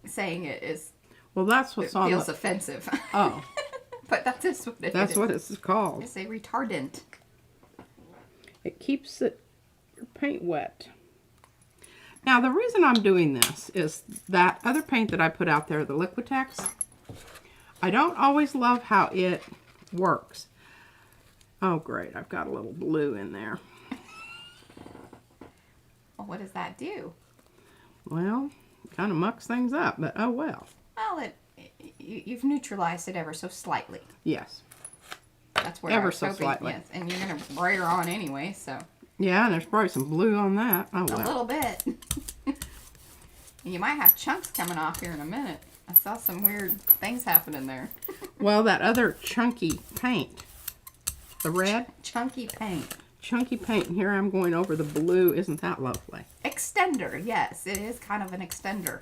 saying it is. Well, that's what's on feels the... offensive. Oh. But that's what it is. That's what it's called. It's a retardant. It keeps your paint wet. Now, the reason I'm doing this is that other paint that I put out there, the Liquitex, I don't always love how it works. Oh, great. I've got a little blue in there. Well, what does that do? Well, kind of mucks things up, but oh well. Well, you've neutralized it ever so slightly. Yes. That's where Ever I was so hoping, slightly. yes. And you're going to brayer on anyway, so. Yeah, and there's probably some blue on that. Oh, A well. little bit. You might have chunks coming off here in a minute. I saw some weird things happening there. Well, that other chunky paint, the red, Chunky paint. chunky paint, and here I'm going over the blue. Isn't that lovely? Extender, yes. It is kind of an extender.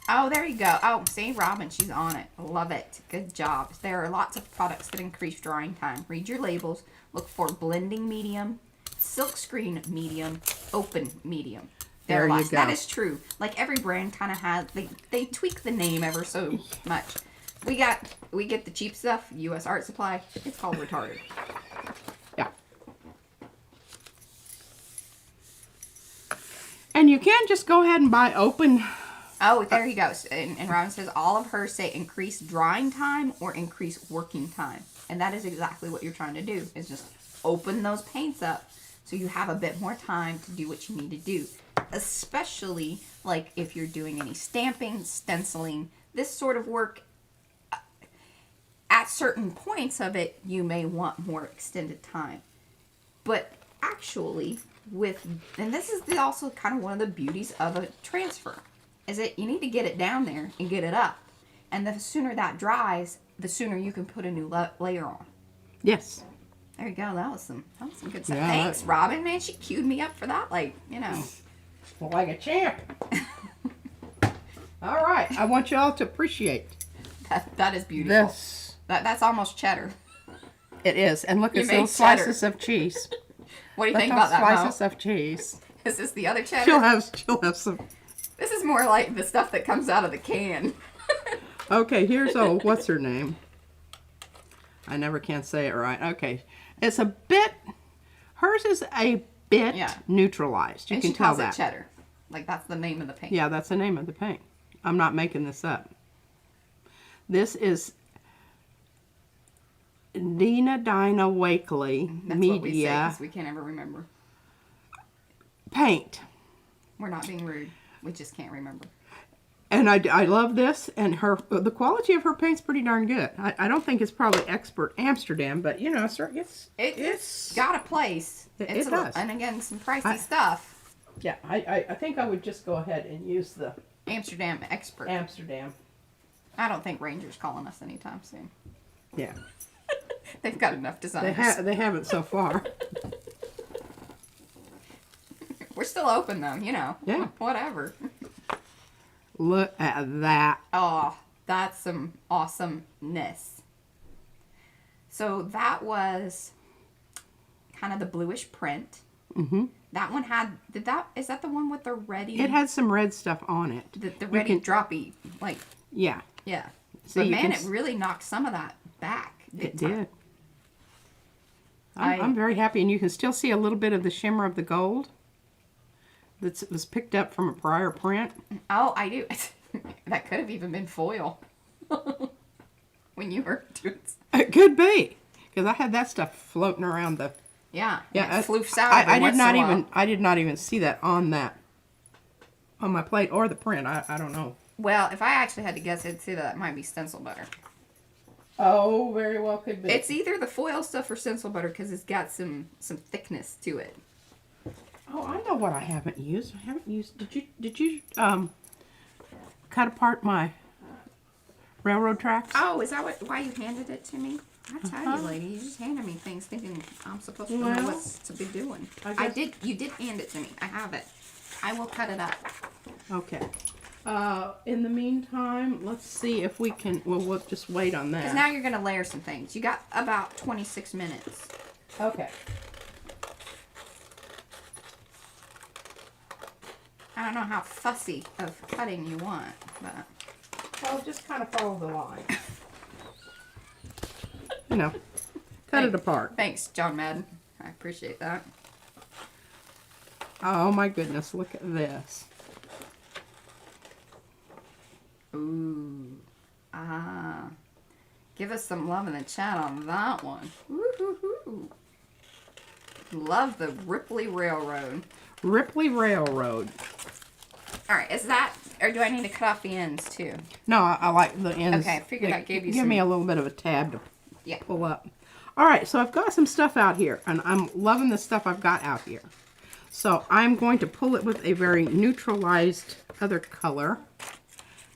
Oh, there you go. Oh, see, Robin, she's on it. Love it. Good job. There are lots of products that increase drying time. Read your labels. Look for blending medium, silkscreen medium, open medium. There you go. That is true. Like every brand kind of has, they tweak the name ever so much. We get the cheap stuff, U.S. Art Supply. It's called retarded. Yeah. And you can just go ahead and buy open. Oh, there you go. And Robin says all of hers say increase drying time or increase working time. And that is exactly what you're trying to do, is just open those paints up so you have a bit more time to do what you need to do. Especially like if you're doing any stamping, stenciling, this sort of work. At certain points of it, you may want more extended time. But actually, and this is also kind of one of the beauties of a transfer, is that you need to get it down there and get it up. And the sooner that dries, the sooner you can put a new layer on. Yes. There you go. That was some good stuff. Yeah, Thanks, Robin. Man, she queued me up for that. Like, you know. Like a champ. All right. I want you all to appreciate That is beautiful. this. That's almost cheddar. It is. And look, You it's made little cheddar. slices of cheese. What do you Look, think those about that, Mo? slices of cheese. Is this the other cheddar? She'll have some. This is more like the stuff that comes out of the can. Okay, here's what's her name? I never can say it right. Okay. It's a bit, hers is a bit neutralized. You and can she tell calls that. it cheddar. Like, that's the name of the paint. Yeah, that's the name of the paint. I'm not making this up. This is Dinah Wakely That's what we say, Media 'cause we can't ever remember. paint. We're not being rude. We just can't remember. And I love this, and the quality of her paint's pretty darn good. I don't think it's probably expert Amsterdam, but you know, It's got a place. It does. And again, some pricey stuff. Yeah, I think I would just go ahead and use the Amsterdam expert. Amsterdam. I don't think Ranger's calling us anytime soon. Yeah, They've got enough designers. they haven't so far. We're still open though, you know. Yeah. Whatever. Look at that. Oh, that's some awesomeness. So that was kind of the bluish print. Mm-hmm. That one had, is that the one with the ready? It had some red stuff on it. The ready droppy, like. Yeah. Yeah. See, but you man, can it really knocked some of that back. It did. I'm very happy, and you can still see a little bit of the shimmer of the gold that was picked up from a prior print. Oh, I do. That could have even been foil when you were doing. It could be, because I had that stuff floating around the. Yeah. Yeah. It floofs out. I did not even see that on my plate or the print. I don't know. Well, if I actually had to guess, I'd say that might be stencil butter. Oh, very well could be. It's either the foil stuff or stencil butter because it's got some thickness to it. Oh, I know what I haven't used. I haven't used. Did you cut apart my railroad tracks? Oh, is that why you handed it to me? I tell you, lady, you just handed me things thinking I'm supposed to know what to be doing. You did hand it to me. I have it. I will cut it up. Okay. In the meantime, let's see if we can. Well, we'll just wait on that. Because now you're going to layer some things. You got about 26 minutes. Okay. I don't know how fussy of cutting you want, but. Well, just kind of follow the line. you know, cut it apart. Thanks, John Madden. I appreciate that. Oh my goodness, look at this. Ooh. Ah. Give us some love in the chat on that one. Woo-hoo-hoo. Love the Ripley Railroad. Ripley Railroad. All right, is that, or do I need to cut off the ends too? No, I like the ends. Okay, I figured that gave you Give some... me a little bit of a tab to Yeah. pull up. All right, so I've got some stuff out here, and I'm loving the stuff I've got out here. So I'm going to pull it with a very neutralized other color.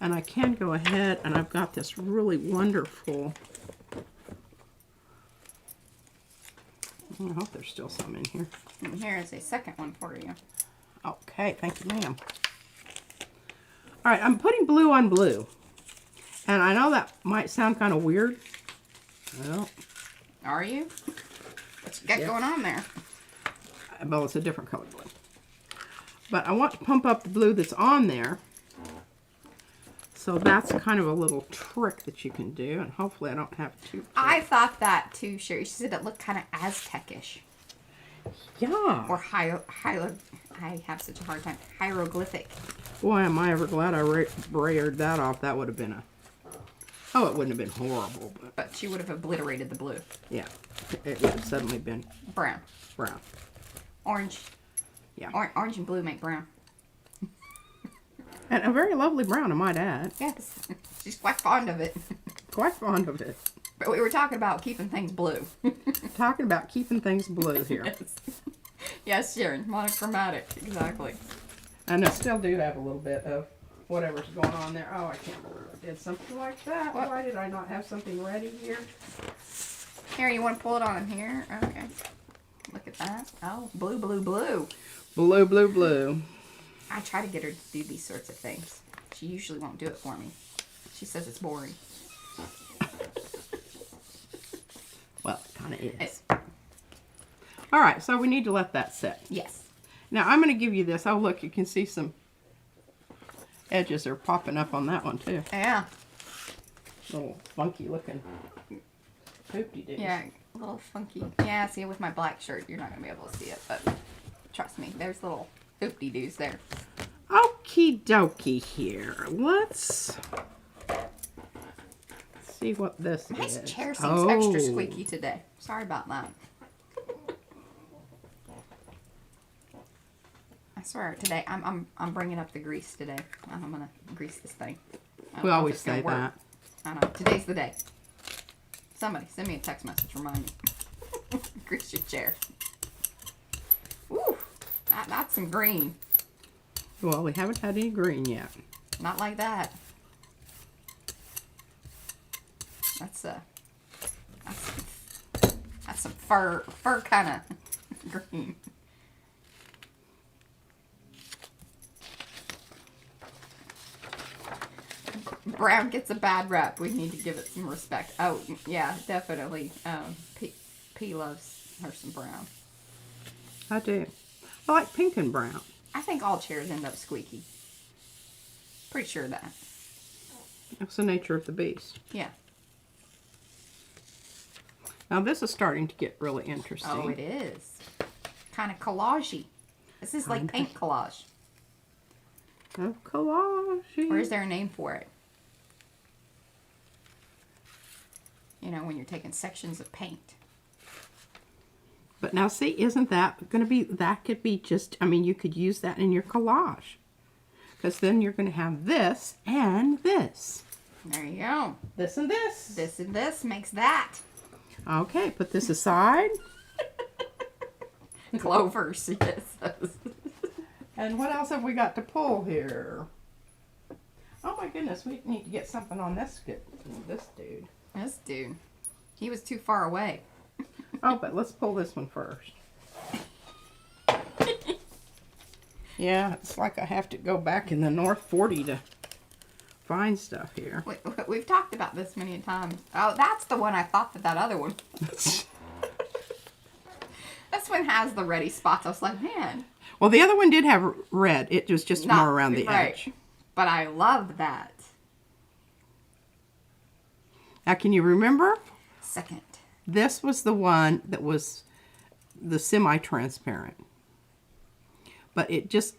And I can go ahead, and I've got this really wonderful... I hope there's still some in here. And here is a second one for you. Okay, thank you, ma'am. All right, I'm putting blue on blue. And I know that might sound kind of weird. Well, Are you? What you got Yeah. going on there? well, it's a different color blue. But I want to pump up the blue that's on there. So that's kind of a little trick that you can do. And hopefully I don't have too... I thought that too, Sherry. She said it looked kind of Aztecish. Yeah. Or I have such a hard time. Hieroglyphic. Boy, am I ever glad I brayered that off. That would have been a... Oh, it wouldn't have been horrible, but... But she would have obliterated the blue. Yeah. It would have suddenly been Brown. brown. Orange. Yeah. Orange and blue make brown. And a very lovely brown, I might add. Yes. She's quite fond of it. Quite fond of it. But we were talking about keeping things blue. Talking about keeping things blue here. Yes. Yes, Sharon. Monochromatic. Exactly. And I still do have a little bit of whatever's going on there. Oh, I can't believe I did something like that. What? Why did I not have something ready here? Here, you want to pull it on here? Okay. Look at that. Oh, blue, blue, blue. Blue, blue, blue. I try to get her to do these sorts of things. She usually won't do it for me. She says it's boring. Well, it kind of is. It's, All right, so we need to let that set. yes. Now, I'm going to give you this. Oh, look, you can see some edges are popping up on that one, too. Yeah. Little funky looking hoopty-doos. Yeah, a little funky. Yeah, see, with my black shirt, you're not going to be able to see it, but trust me, there's little hoopty-doos there. Okie dokie here. Let's see what this This is. chair seems extra squeaky today. Sorry about that. I swear, today, I'm bringing up the grease today. I'm going to grease this thing. I don't We know if always it's gonna say work. that. I know. Today's the day. Somebody send me a text message. Remind me. Grease your chair. Ooh, that's some green. Well, we haven't had any green yet. Not like that. That's some fur kind of green. Brown gets a bad rap. We need to give it some respect. Oh, yeah, definitely. P loves her some brown. I do. I like pink and brown. I think all chairs end up squeaky. Pretty sure of that. That's the nature of the beast. Yeah. Now this is starting to get really interesting. Oh, it is. Kind of collage-y. This is like paint collage. Of collage. Or is there a name for it? You know, when you're taking sections of paint. But now see, isn't that going to be, that could be just, I mean, you could use that in your collage. Because then you're going to have this and this. There you go. This and this. This and this makes that. Okay, put this aside. Clovers, yes. And what else have we got to pull here? Oh my goodness, we need to get something on this dude. This dude. He was too far away. Oh, but let's pull this one first. Yeah, it's like I have to go back in the North 40 to find stuff here. We've talked about this many times. Oh, that's the one I thought that other one. This one has the ready spots. I was like, man. Well, the other one did have red. It was just more around the edge. But I love that. Now, can you remember? Second. This was the one that was the semi-transparent. But it just,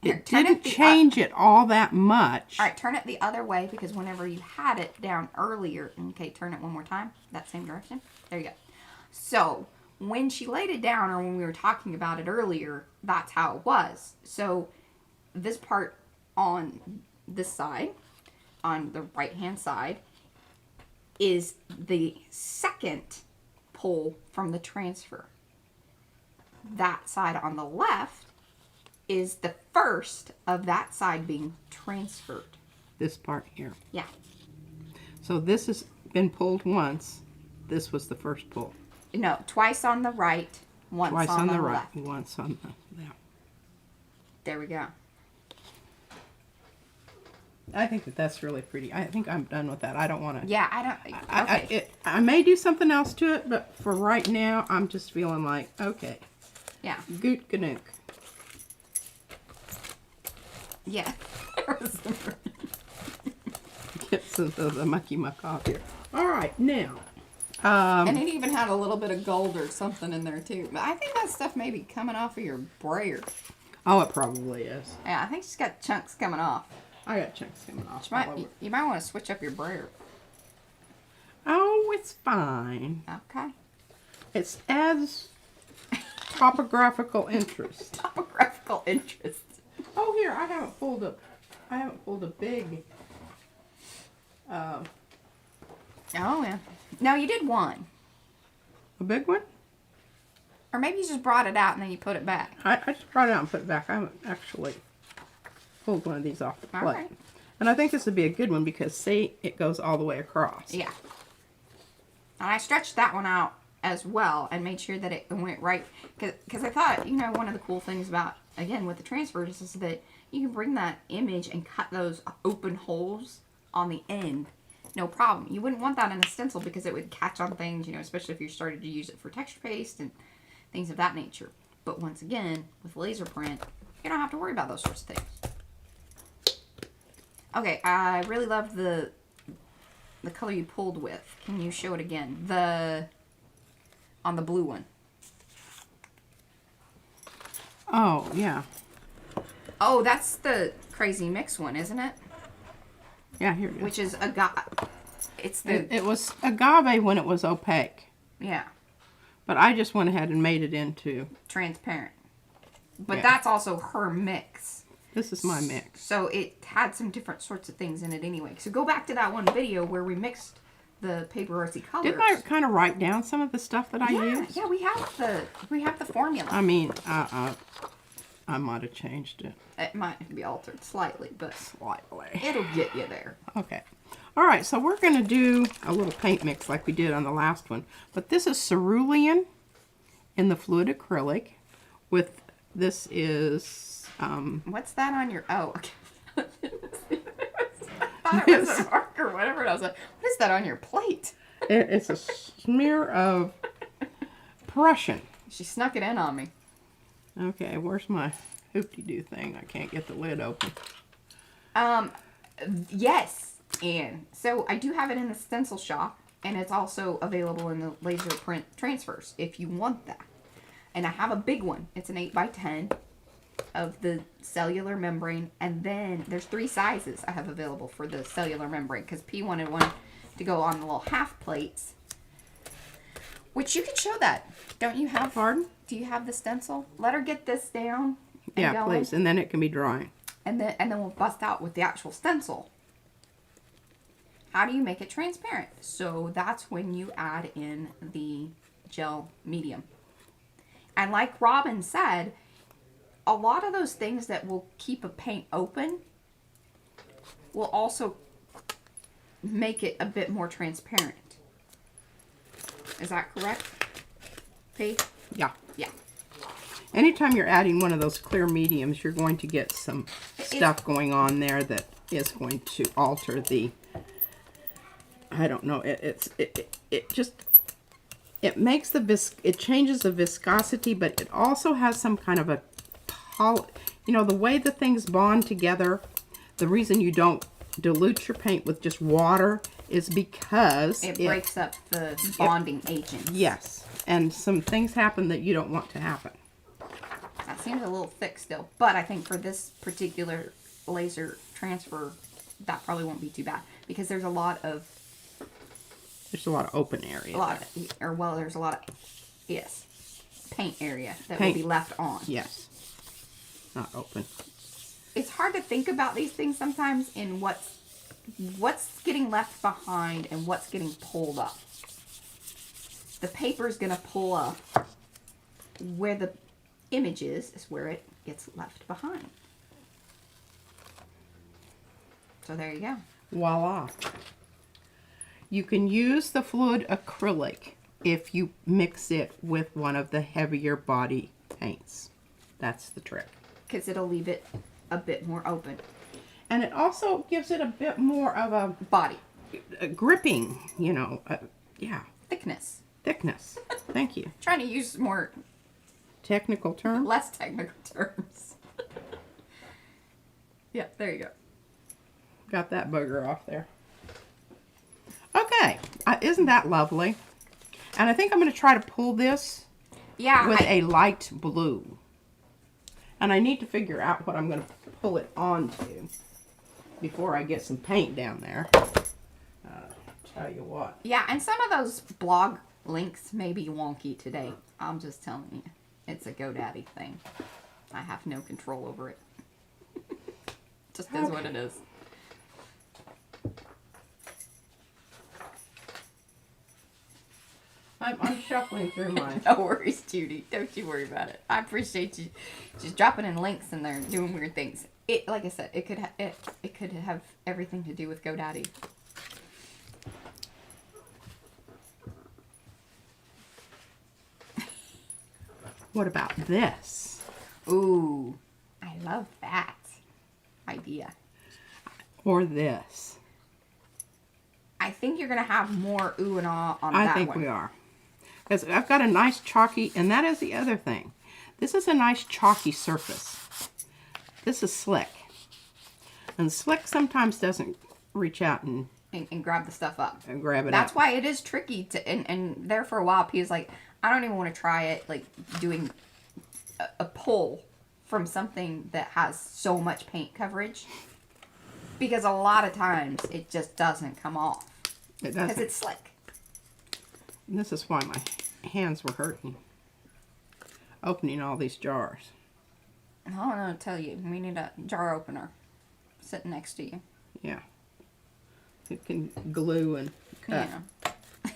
Here, it turn didn't it change it all that much. All right, turn it the other way because whenever you had it down earlier, okay, turn it one more time, that same direction. There you go. So when she laid it down, or when we were talking about it earlier, that's how it was. So this part on this side, on the right-hand side, is the second pull from the transfer. That side on the left is the first of that side being transferred. This part here. Yeah. So this has been pulled once. This was the first pull. No, twice on the right, once Twice on the right, left. once on the left. There we go. I think that's really pretty. I think I'm done with that. I don't want to. Yeah, I don't. Okay. I may do something else to it, but for right now, I'm just feeling like, okay. Yeah. Goot ganook. Yeah. Get some of the mucky muck off here. All right, now. And it even had a little bit of gold or something in there too. But I think that stuff may be coming off of your brayer. Oh, it probably is. Yeah, I think she's got chunks coming off. I got chunks coming off. You might want to switch up your brayer. Oh, it's fine. Okay. It adds topographical interest. Topographical interest. Oh, here, I haven't pulled a big. Oh yeah. No, you did one. A big one? Or maybe you just brought it out and then you put it back. I just brought it out and put it back. I haven't actually pulled one of these off the plate. Alright. And I think this would be a good one because, see, it goes all the way across. Yeah. And I stretched that one out as well and made sure that it went right. Because I thought, you know, one of the cool things about, again, with the transfers is that you can bring that image and cut those open holes on the end. No problem. You wouldn't want that in a stencil because it would catch on things, you know, especially if you started to use it for texture paste and things of that nature. But once again, with laser print, you don't have to worry about those sorts of things. Okay, I really love the color you pulled with. Can you show it again? On the blue one. Oh, yeah. Oh, that's the crazy mix one, isn't it? Yeah, here it is. Which is agave. It's the It was agave when it was opaque. yeah, But I just went ahead and made it into, transparent. But Yeah. that's also her mix. this is my mix. So it had some different sorts of things in it anyway. So go back to that one video where we mixed the paper RC colors. Didn't I kind of write down some of the stuff that I used? Yeah, we have the formula. I mean, I might have changed it It might be altered slightly, but slightly. it'll get you there. Okay. All right, so we're going to do a little paint mix like we did on the last one. But this is cerulean in the fluid acrylic with, this is... What's that on your... Oh, okay. I thought it was an arc or whatever. And I was like, what is that on your plate? it's a smear of Prussian. She snuck it in on me. Okay, where's my hoop-de-doo thing? I can't get the lid open. Yes, and so I do have it in the stencil shop, and it's also available in the laser print transfers if you want that. And I have a big one. It's an 8x10 of the cellular membrane, and then there's 3 sizes I have available for the cellular membrane because P wanted one to go on the little half plates, which you can show that. Don't you have? Pardon? Do you have the stencil? Let her get this down. And Yeah, going, please, and then it can be drying. and then we'll bust out with the actual stencil. How do you make it transparent? So that's when you add in the gel medium. And like Robin said, a lot of those things that will keep a paint open will also make it a bit more transparent. Is that correct, P? Yeah. Yeah. Anytime you're adding one of those clear mediums, you're going to get some stuff going on there that is going to alter the, I don't know, it just, it makes the it changes the viscosity, but it also has some kind of a, you know, the way the things bond together, the reason you don't dilute your paint with just water is because it breaks up the bonding agents. Yes, and some things happen that you don't want to happen. That seems a little thick still, but I think for this particular laser transfer, that probably won't be too bad because there's a lot of open area. There's a lot of paint area that Paint. will be left on. Yes, not open. It's hard to think about these things sometimes in what's getting left behind and what's getting pulled up. The paper's gonna pull up where the image is where it gets left behind. So there you go. Voila. You can use the fluid acrylic if you mix it with one of the heavier body paints. That's the trick. Because it'll leave it a bit more open. And it also gives it a bit more of a body. A gripping, you know, Thickness. Thickness. Thank you. Trying to use more technical terms? Less technical terms. Yeah, there you go. Got that booger off there. Okay, isn't that lovely? And I think I'm going to try to pull this with a light blue. And I need to figure out what I'm going to pull it onto before I get some paint down there. Tell you what. Yeah, and some of those blog links may be wonky today. I'm just telling you. It's a GoDaddy thing. I have no control over it. Just is what it is. I'm shuffling through mine. No worries, Judy. Don't you worry about it. I appreciate you just dropping in links in there and doing weird things. It, like I said, it could have everything to do with GoDaddy. What about this? Ooh, I love that idea. Or this. I think you're going to have more ooh and ah on that one. I think we are. Because I've got a nice chalky, and that is the other thing. This is a nice chalky surface. This is slick. And slick sometimes doesn't reach out and grab the stuff up. And grab it That's up. why it is tricky to, and there for a while, P was like, I don't even want to try it, like doing a pull from something that has so much paint coverage. Because a lot of times it just doesn't come off. It doesn't. Because it's slick. And this is why my hands were hurting. Opening all these jars. I don't know to tell you. We need a jar opener sitting next to you. Yeah. It can glue and cut. Yeah.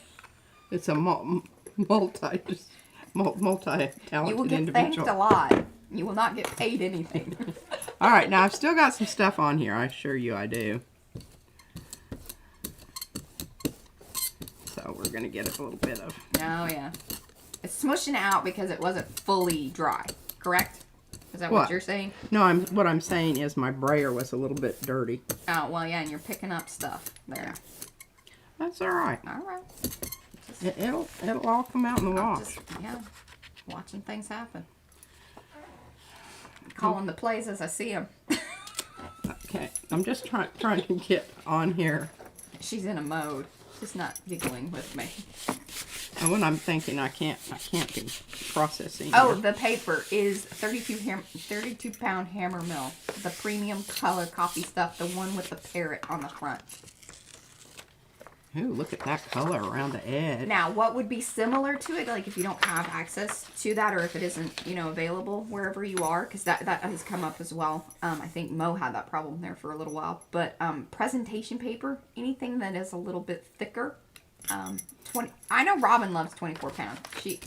It's a multi-talented You will get individual. thanked a lot. You will not get paid anything. All right, now I've still got some stuff on here. I assure you I do. So we're going to get a little bit of... Oh, yeah. It's smushing out because it wasn't fully dry, correct? Is that what you're saying? No, what I'm saying is my brayer was a little bit dirty. Oh, well, yeah, and you're picking up stuff there. That's all right. All right. It'll all come out in the wash. Yeah, watching things happen. Calling the plays as I see them. Okay, I'm just trying to get on here. She's in a mode. She's not giggling with me. And when I'm thinking I can't be processing. Oh, here. the paper is 32 pound hammer mill. The premium color copy stuff. The one with the parrot on the front. Ooh, look at that color around the edge. Now, what would be similar to it, like if you don't have access to that or if it isn't, available wherever you are, because that has come up as well. I think Mo had that problem there for a little while. But presentation paper, anything that is a little bit thicker. I know Robin loves 24 pound. She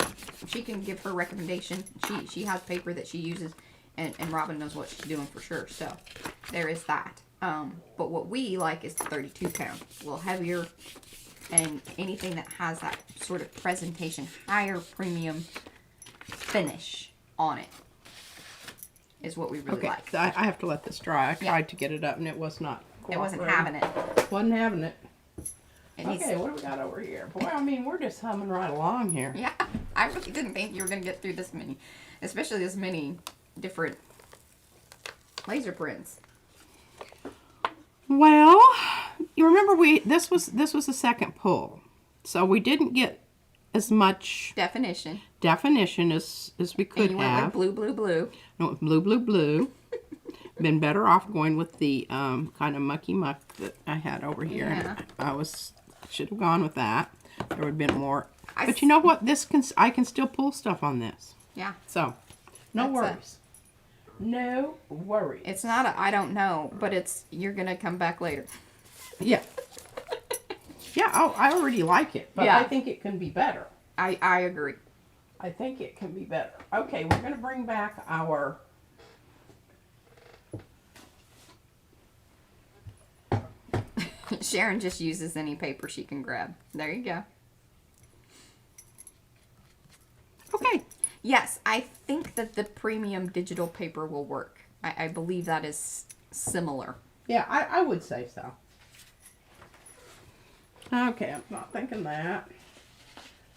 can give her recommendation. She has paper that she uses, and Robin knows what she's doing for sure. So there is that. But what we like is the 32 pound, a little heavier, and anything that has that sort of presentation, higher premium finish on it is what we really like. I have to let this dry. I tried to get it up and it was not. It wasn't having it. Wasn't having it. Okay, what do we got over here? Boy, I mean, we're just humming right along here. Yeah, I really didn't think you were going to get through this many, especially this many different laser prints. Well, you remember this was the second pull, so we didn't get as much Definition. as we could And you went have. with blue, blue, blue. I went blue, blue, blue. Been better off going with the kind of mucky muck that I had over here. Yeah. I should have gone with that. There would have been more. But you know what? I can still pull stuff on this. Yeah. So, no worries. No worries. It's not a I don't know, but it's you're gonna come back later. Yeah. Yeah, I already like it, but Yeah. I think it can be better. I agree. I think it can be better. Okay, we're going to bring back our... Sharon just uses any paper she can grab. There you go. Okay. Yes, I think that the premium digital paper will work. I believe that is similar. Yeah, I would say so. Okay, I'm not thinking that.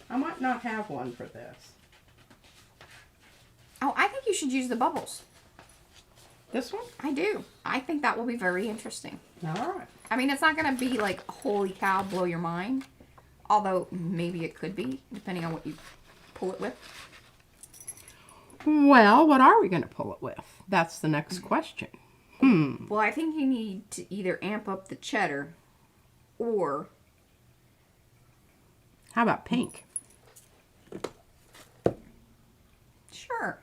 I might not have one for this. Oh, I think you should use the bubbles. This one? I do. I think that will be very interesting. All right. I mean, it's not going to be like, holy cow, blow your mind. Although, maybe it could be, depending on what you pull it with. Well, what are we going to pull it with? That's the next question. Well, I think you need to either amp up the cheddar or... How about pink? Sure.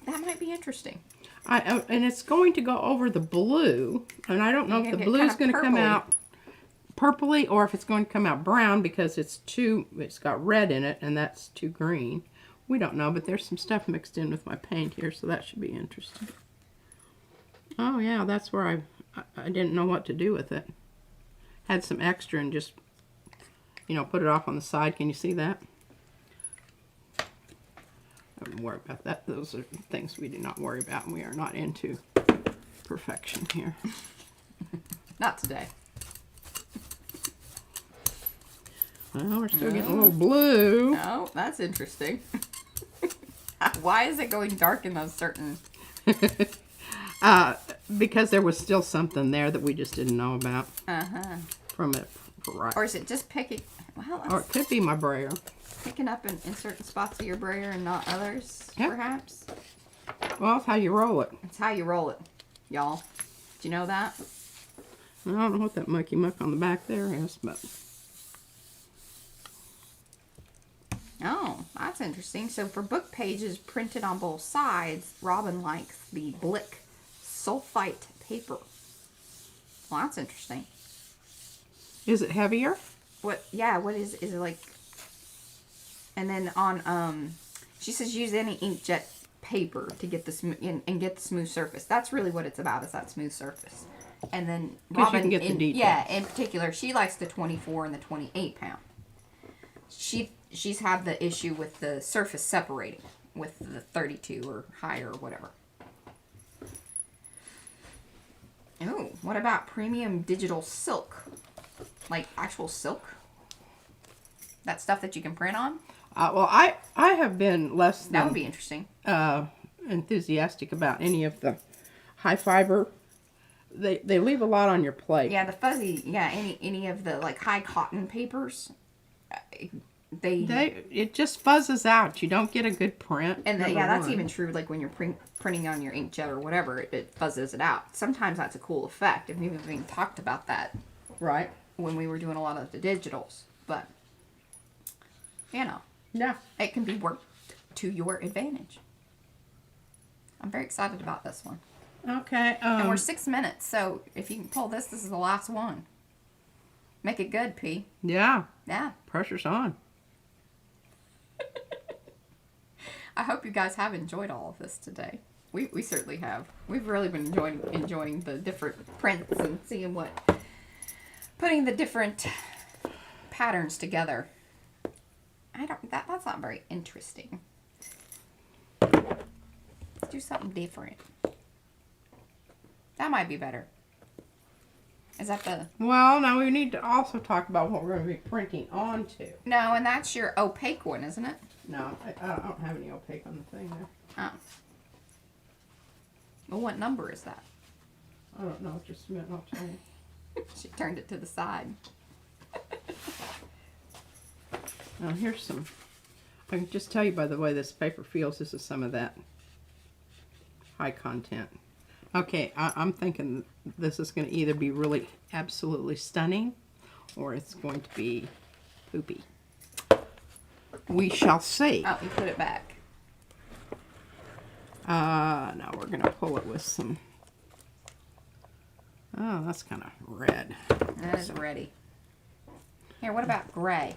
That might be interesting. And it's going to go over the blue, and I don't know if the blue is going to come out purpley or if it's going to come out brown because it's got red in it and that's too green. We don't know, but there's some stuff mixed in with my paint here, so that should be interesting. Oh yeah, that's where I didn't know what to do with it. Had some extra and just, put it off on the side. Can you see that? I don't worry about that. Those are things we do not worry about, and we are not into perfection here. Not today. Well, we're still getting a little blue. Oh, that's interesting. Why is it going dark in those certain... Because there was still something there that we just didn't know about. Uh-huh. From it. Right. Or is it just picking... Well, Or it could be my brayer. picking up in certain spots of your brayer and not others, Yep. perhaps? Well, that's how you roll it. It's how you roll it, y'all. Do you know that? I don't know what that mucky muck on the back there is, but... Oh, that's interesting. So for book pages printed on both sides, Robin likes the Blick sulfite paper. Well, that's interesting. Is it heavier? What? Yeah. What is it like? And then on she says use any inkjet paper to get the smooth and get the smooth surface. That's really what it's about, is that smooth surface. And then Robin, you can get the details. Yeah, in particular, she likes the 24 and the 28 pound. She's had the issue with the surface separating with the 32 or higher or whatever. Oh, what about premium digital silk? Like actual silk? That stuff that you can print on? Well, I have been less That would than be interesting. enthusiastic about any of the high fiber. They leave a lot on your plate. Yeah, the fuzzy, any of the like high cotton papers, It just fuzzes out. You don't get a good print. and number that's one. even true. Like when you're printing on your inkjet or whatever, it fuzzes it out. Sometimes that's a cool effect. And we've even talked about that Right. when we were doing a lot of the digitals. But Yeah. it can be worked to your advantage. I'm very excited about this one. Okay. And we're 6 minutes, so if you can pull this is the last one. Make it good, P. Yeah. Yeah. Pressure's on. I hope you guys have enjoyed all of this today. We certainly have. We've really been enjoying the different prints and seeing putting the different patterns together. That's not very interesting. Let's do something different. That might be better. Is that the... Well, now we need to also talk about what we're going to be printing onto. No, and that's your opaque one, isn't it? No, I don't have any opaque on the thing there. Oh. Well, what number is that? I don't know what just meant, I'll tell you. She turned it to the side. Now here's some, I can just tell you by the way this paper feels, this is some of that high content. Okay, I'm thinking this is going to either be really absolutely stunning or it's going to be poopy. We shall see. Oh, you put it back. Now we're going to pull it with some, oh, that's kind of red. That is ready. Here, what about gray?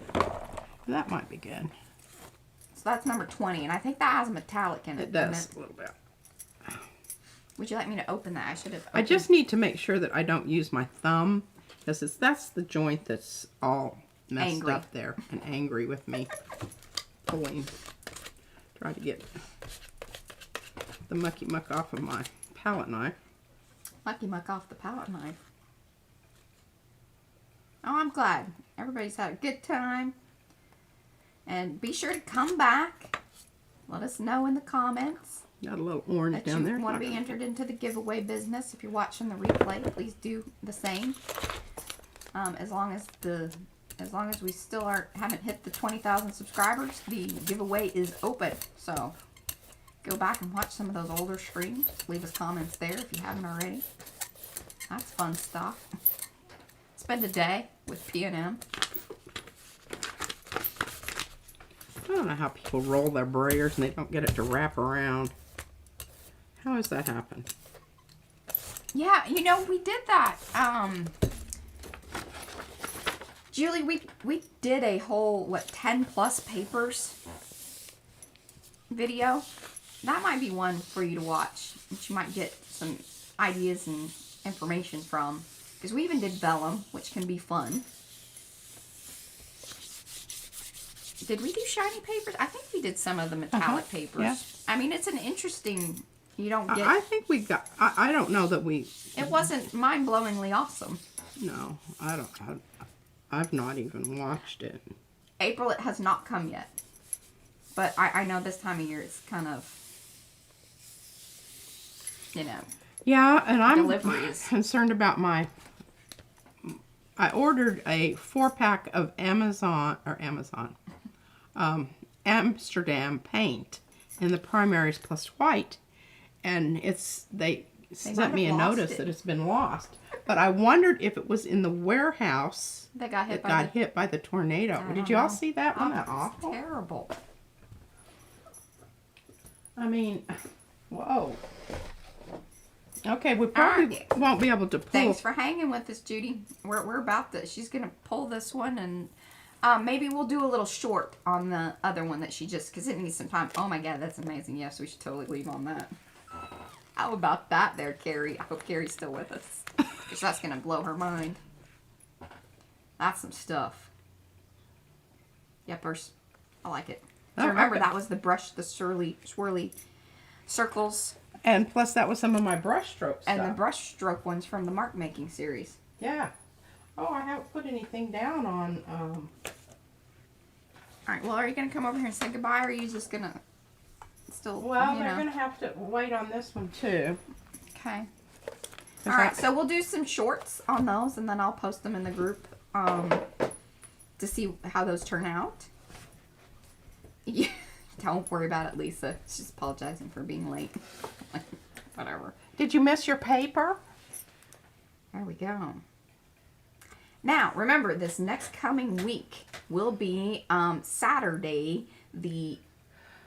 That might be good. So that's number 20, and I think that has a metallic in it. It does a little bit. Would you like me to open that? I should have. I just need to make sure that I don't use my thumb, because that's the joint that's all messed up there and angry with me pulling. Try to get the mucky muck off of my palette knife. Mucky muck off the palette knife. Oh, I'm glad everybody's had a good time. And be sure to come back. Let us know in the comments Got a little orange that down there. you want to be entered into the giveaway business. If you're watching the replay, please do the same. As long as we still haven't hit the 20,000 subscribers, the giveaway is open. So go back and watch some of those older streams. Leave us comments there if you haven't already. That's fun stuff. Spend a day with P&M. I don't know how people roll their brayers and they don't get it to wrap around. How does that happen? Yeah, you know, we did that. Julie, we did a whole, 10 plus papers video. That might be one for you to watch, which you might get some ideas and information from. Because we even did vellum, which can be fun. Did we do shiny papers? I think we did some of the metallic papers. Yeah. I mean, it's an interesting, you don't get... I think we got, I don't know that we... It wasn't mind-blowingly awesome. No, I've not even watched it. April, it has not come yet. But I know this time of year it's kind of, you know. Yeah, and I'm Deliveries. concerned about I ordered a 4-pack of Amsterdam paint in the primaries plus white, and they sent me a notice that it's been lost. But I wondered if it was in the warehouse That got hit, hit by the tornado. Did you all see that? Wasn't that awful? Terrible. I mean, whoa. Okay, we probably won't be able to pull. Thanks for hanging with us, Judy. We're about to. She's gonna pull this one, and maybe we'll do a little short on the other one that she just, because it needs some time. Oh my God, that's amazing. Yes, we should totally leave on that. How about that, there, Carrie? I hope Carrie's still with us, because that's gonna blow her mind. That's some stuff. Yepers, I like it. So remember, that was the brush, the swirly circles. And plus, that was some of my brush strokes. And the brush stroke ones from the mark making series. Yeah. Oh, I haven't put anything down on. All right. Well, are you gonna come over here and say goodbye, or are you just gonna still? Well, they're gonna have to wait on this one too. Okay. All right. So we'll do some shorts on those, and then I'll post them in the group to see how those turn out. Yeah. Don't worry about it, Lisa. She's apologizing for being late. Whatever. Did you miss your paper? There we go. Now, remember, this next coming week will be Saturday, the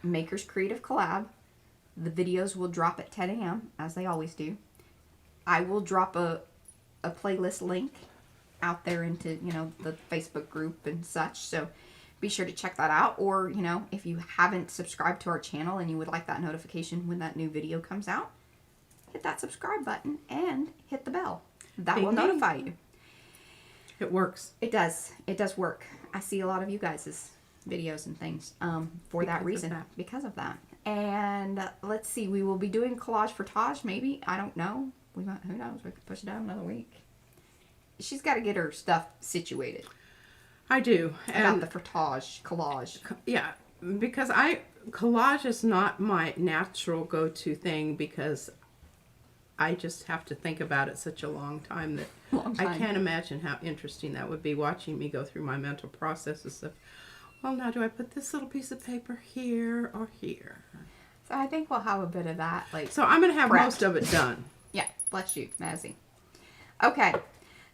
Makers Creative Collab. The videos will drop at 10 a.m., as they always do. I will drop a playlist link out there into, the Facebook group and such, so be sure to check that out. Or, if you haven't subscribed to our channel and you would like that notification when that new video comes out, hit that subscribe button and hit the bell. That will notify you. It works. It does. It does work. I see a lot of you guys' videos and things for that reason. Because of that. And let's see. We will be doing collage frottage, maybe. I don't know. We might. Who knows? We could push it out another week. She's got to get her stuff situated. I do. About the frottage collage. Yeah, because collage is not my natural go-to thing, because I just have to think about it such a long time that Long time. I can't imagine how interesting that would be, watching me go through my mental processes of, well, now do I put this little piece of paper here or here? So I think we'll have a bit of that. So I'm going to have prepped. most of it done. Yeah, bless you, Mazzy. Okay.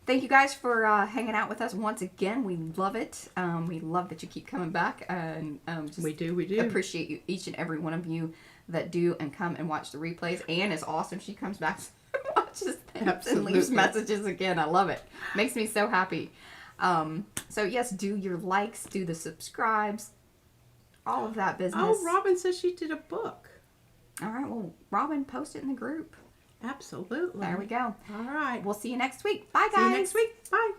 Thank you guys for hanging out with us once again. We love it. We love that you keep coming back. And just We do. appreciate you, each and every one of you that do and come and watch the replays. Anne is awesome. She comes back and watches things and leaves messages again. I love it. Makes me so happy. So yes, do your likes, do the subscribes, all of that business. Oh, Robin says she did a book. All right, well, Robin, post it in the group. Absolutely. There we go. All right. We'll see you next week. Bye, guys. See you next week. Bye.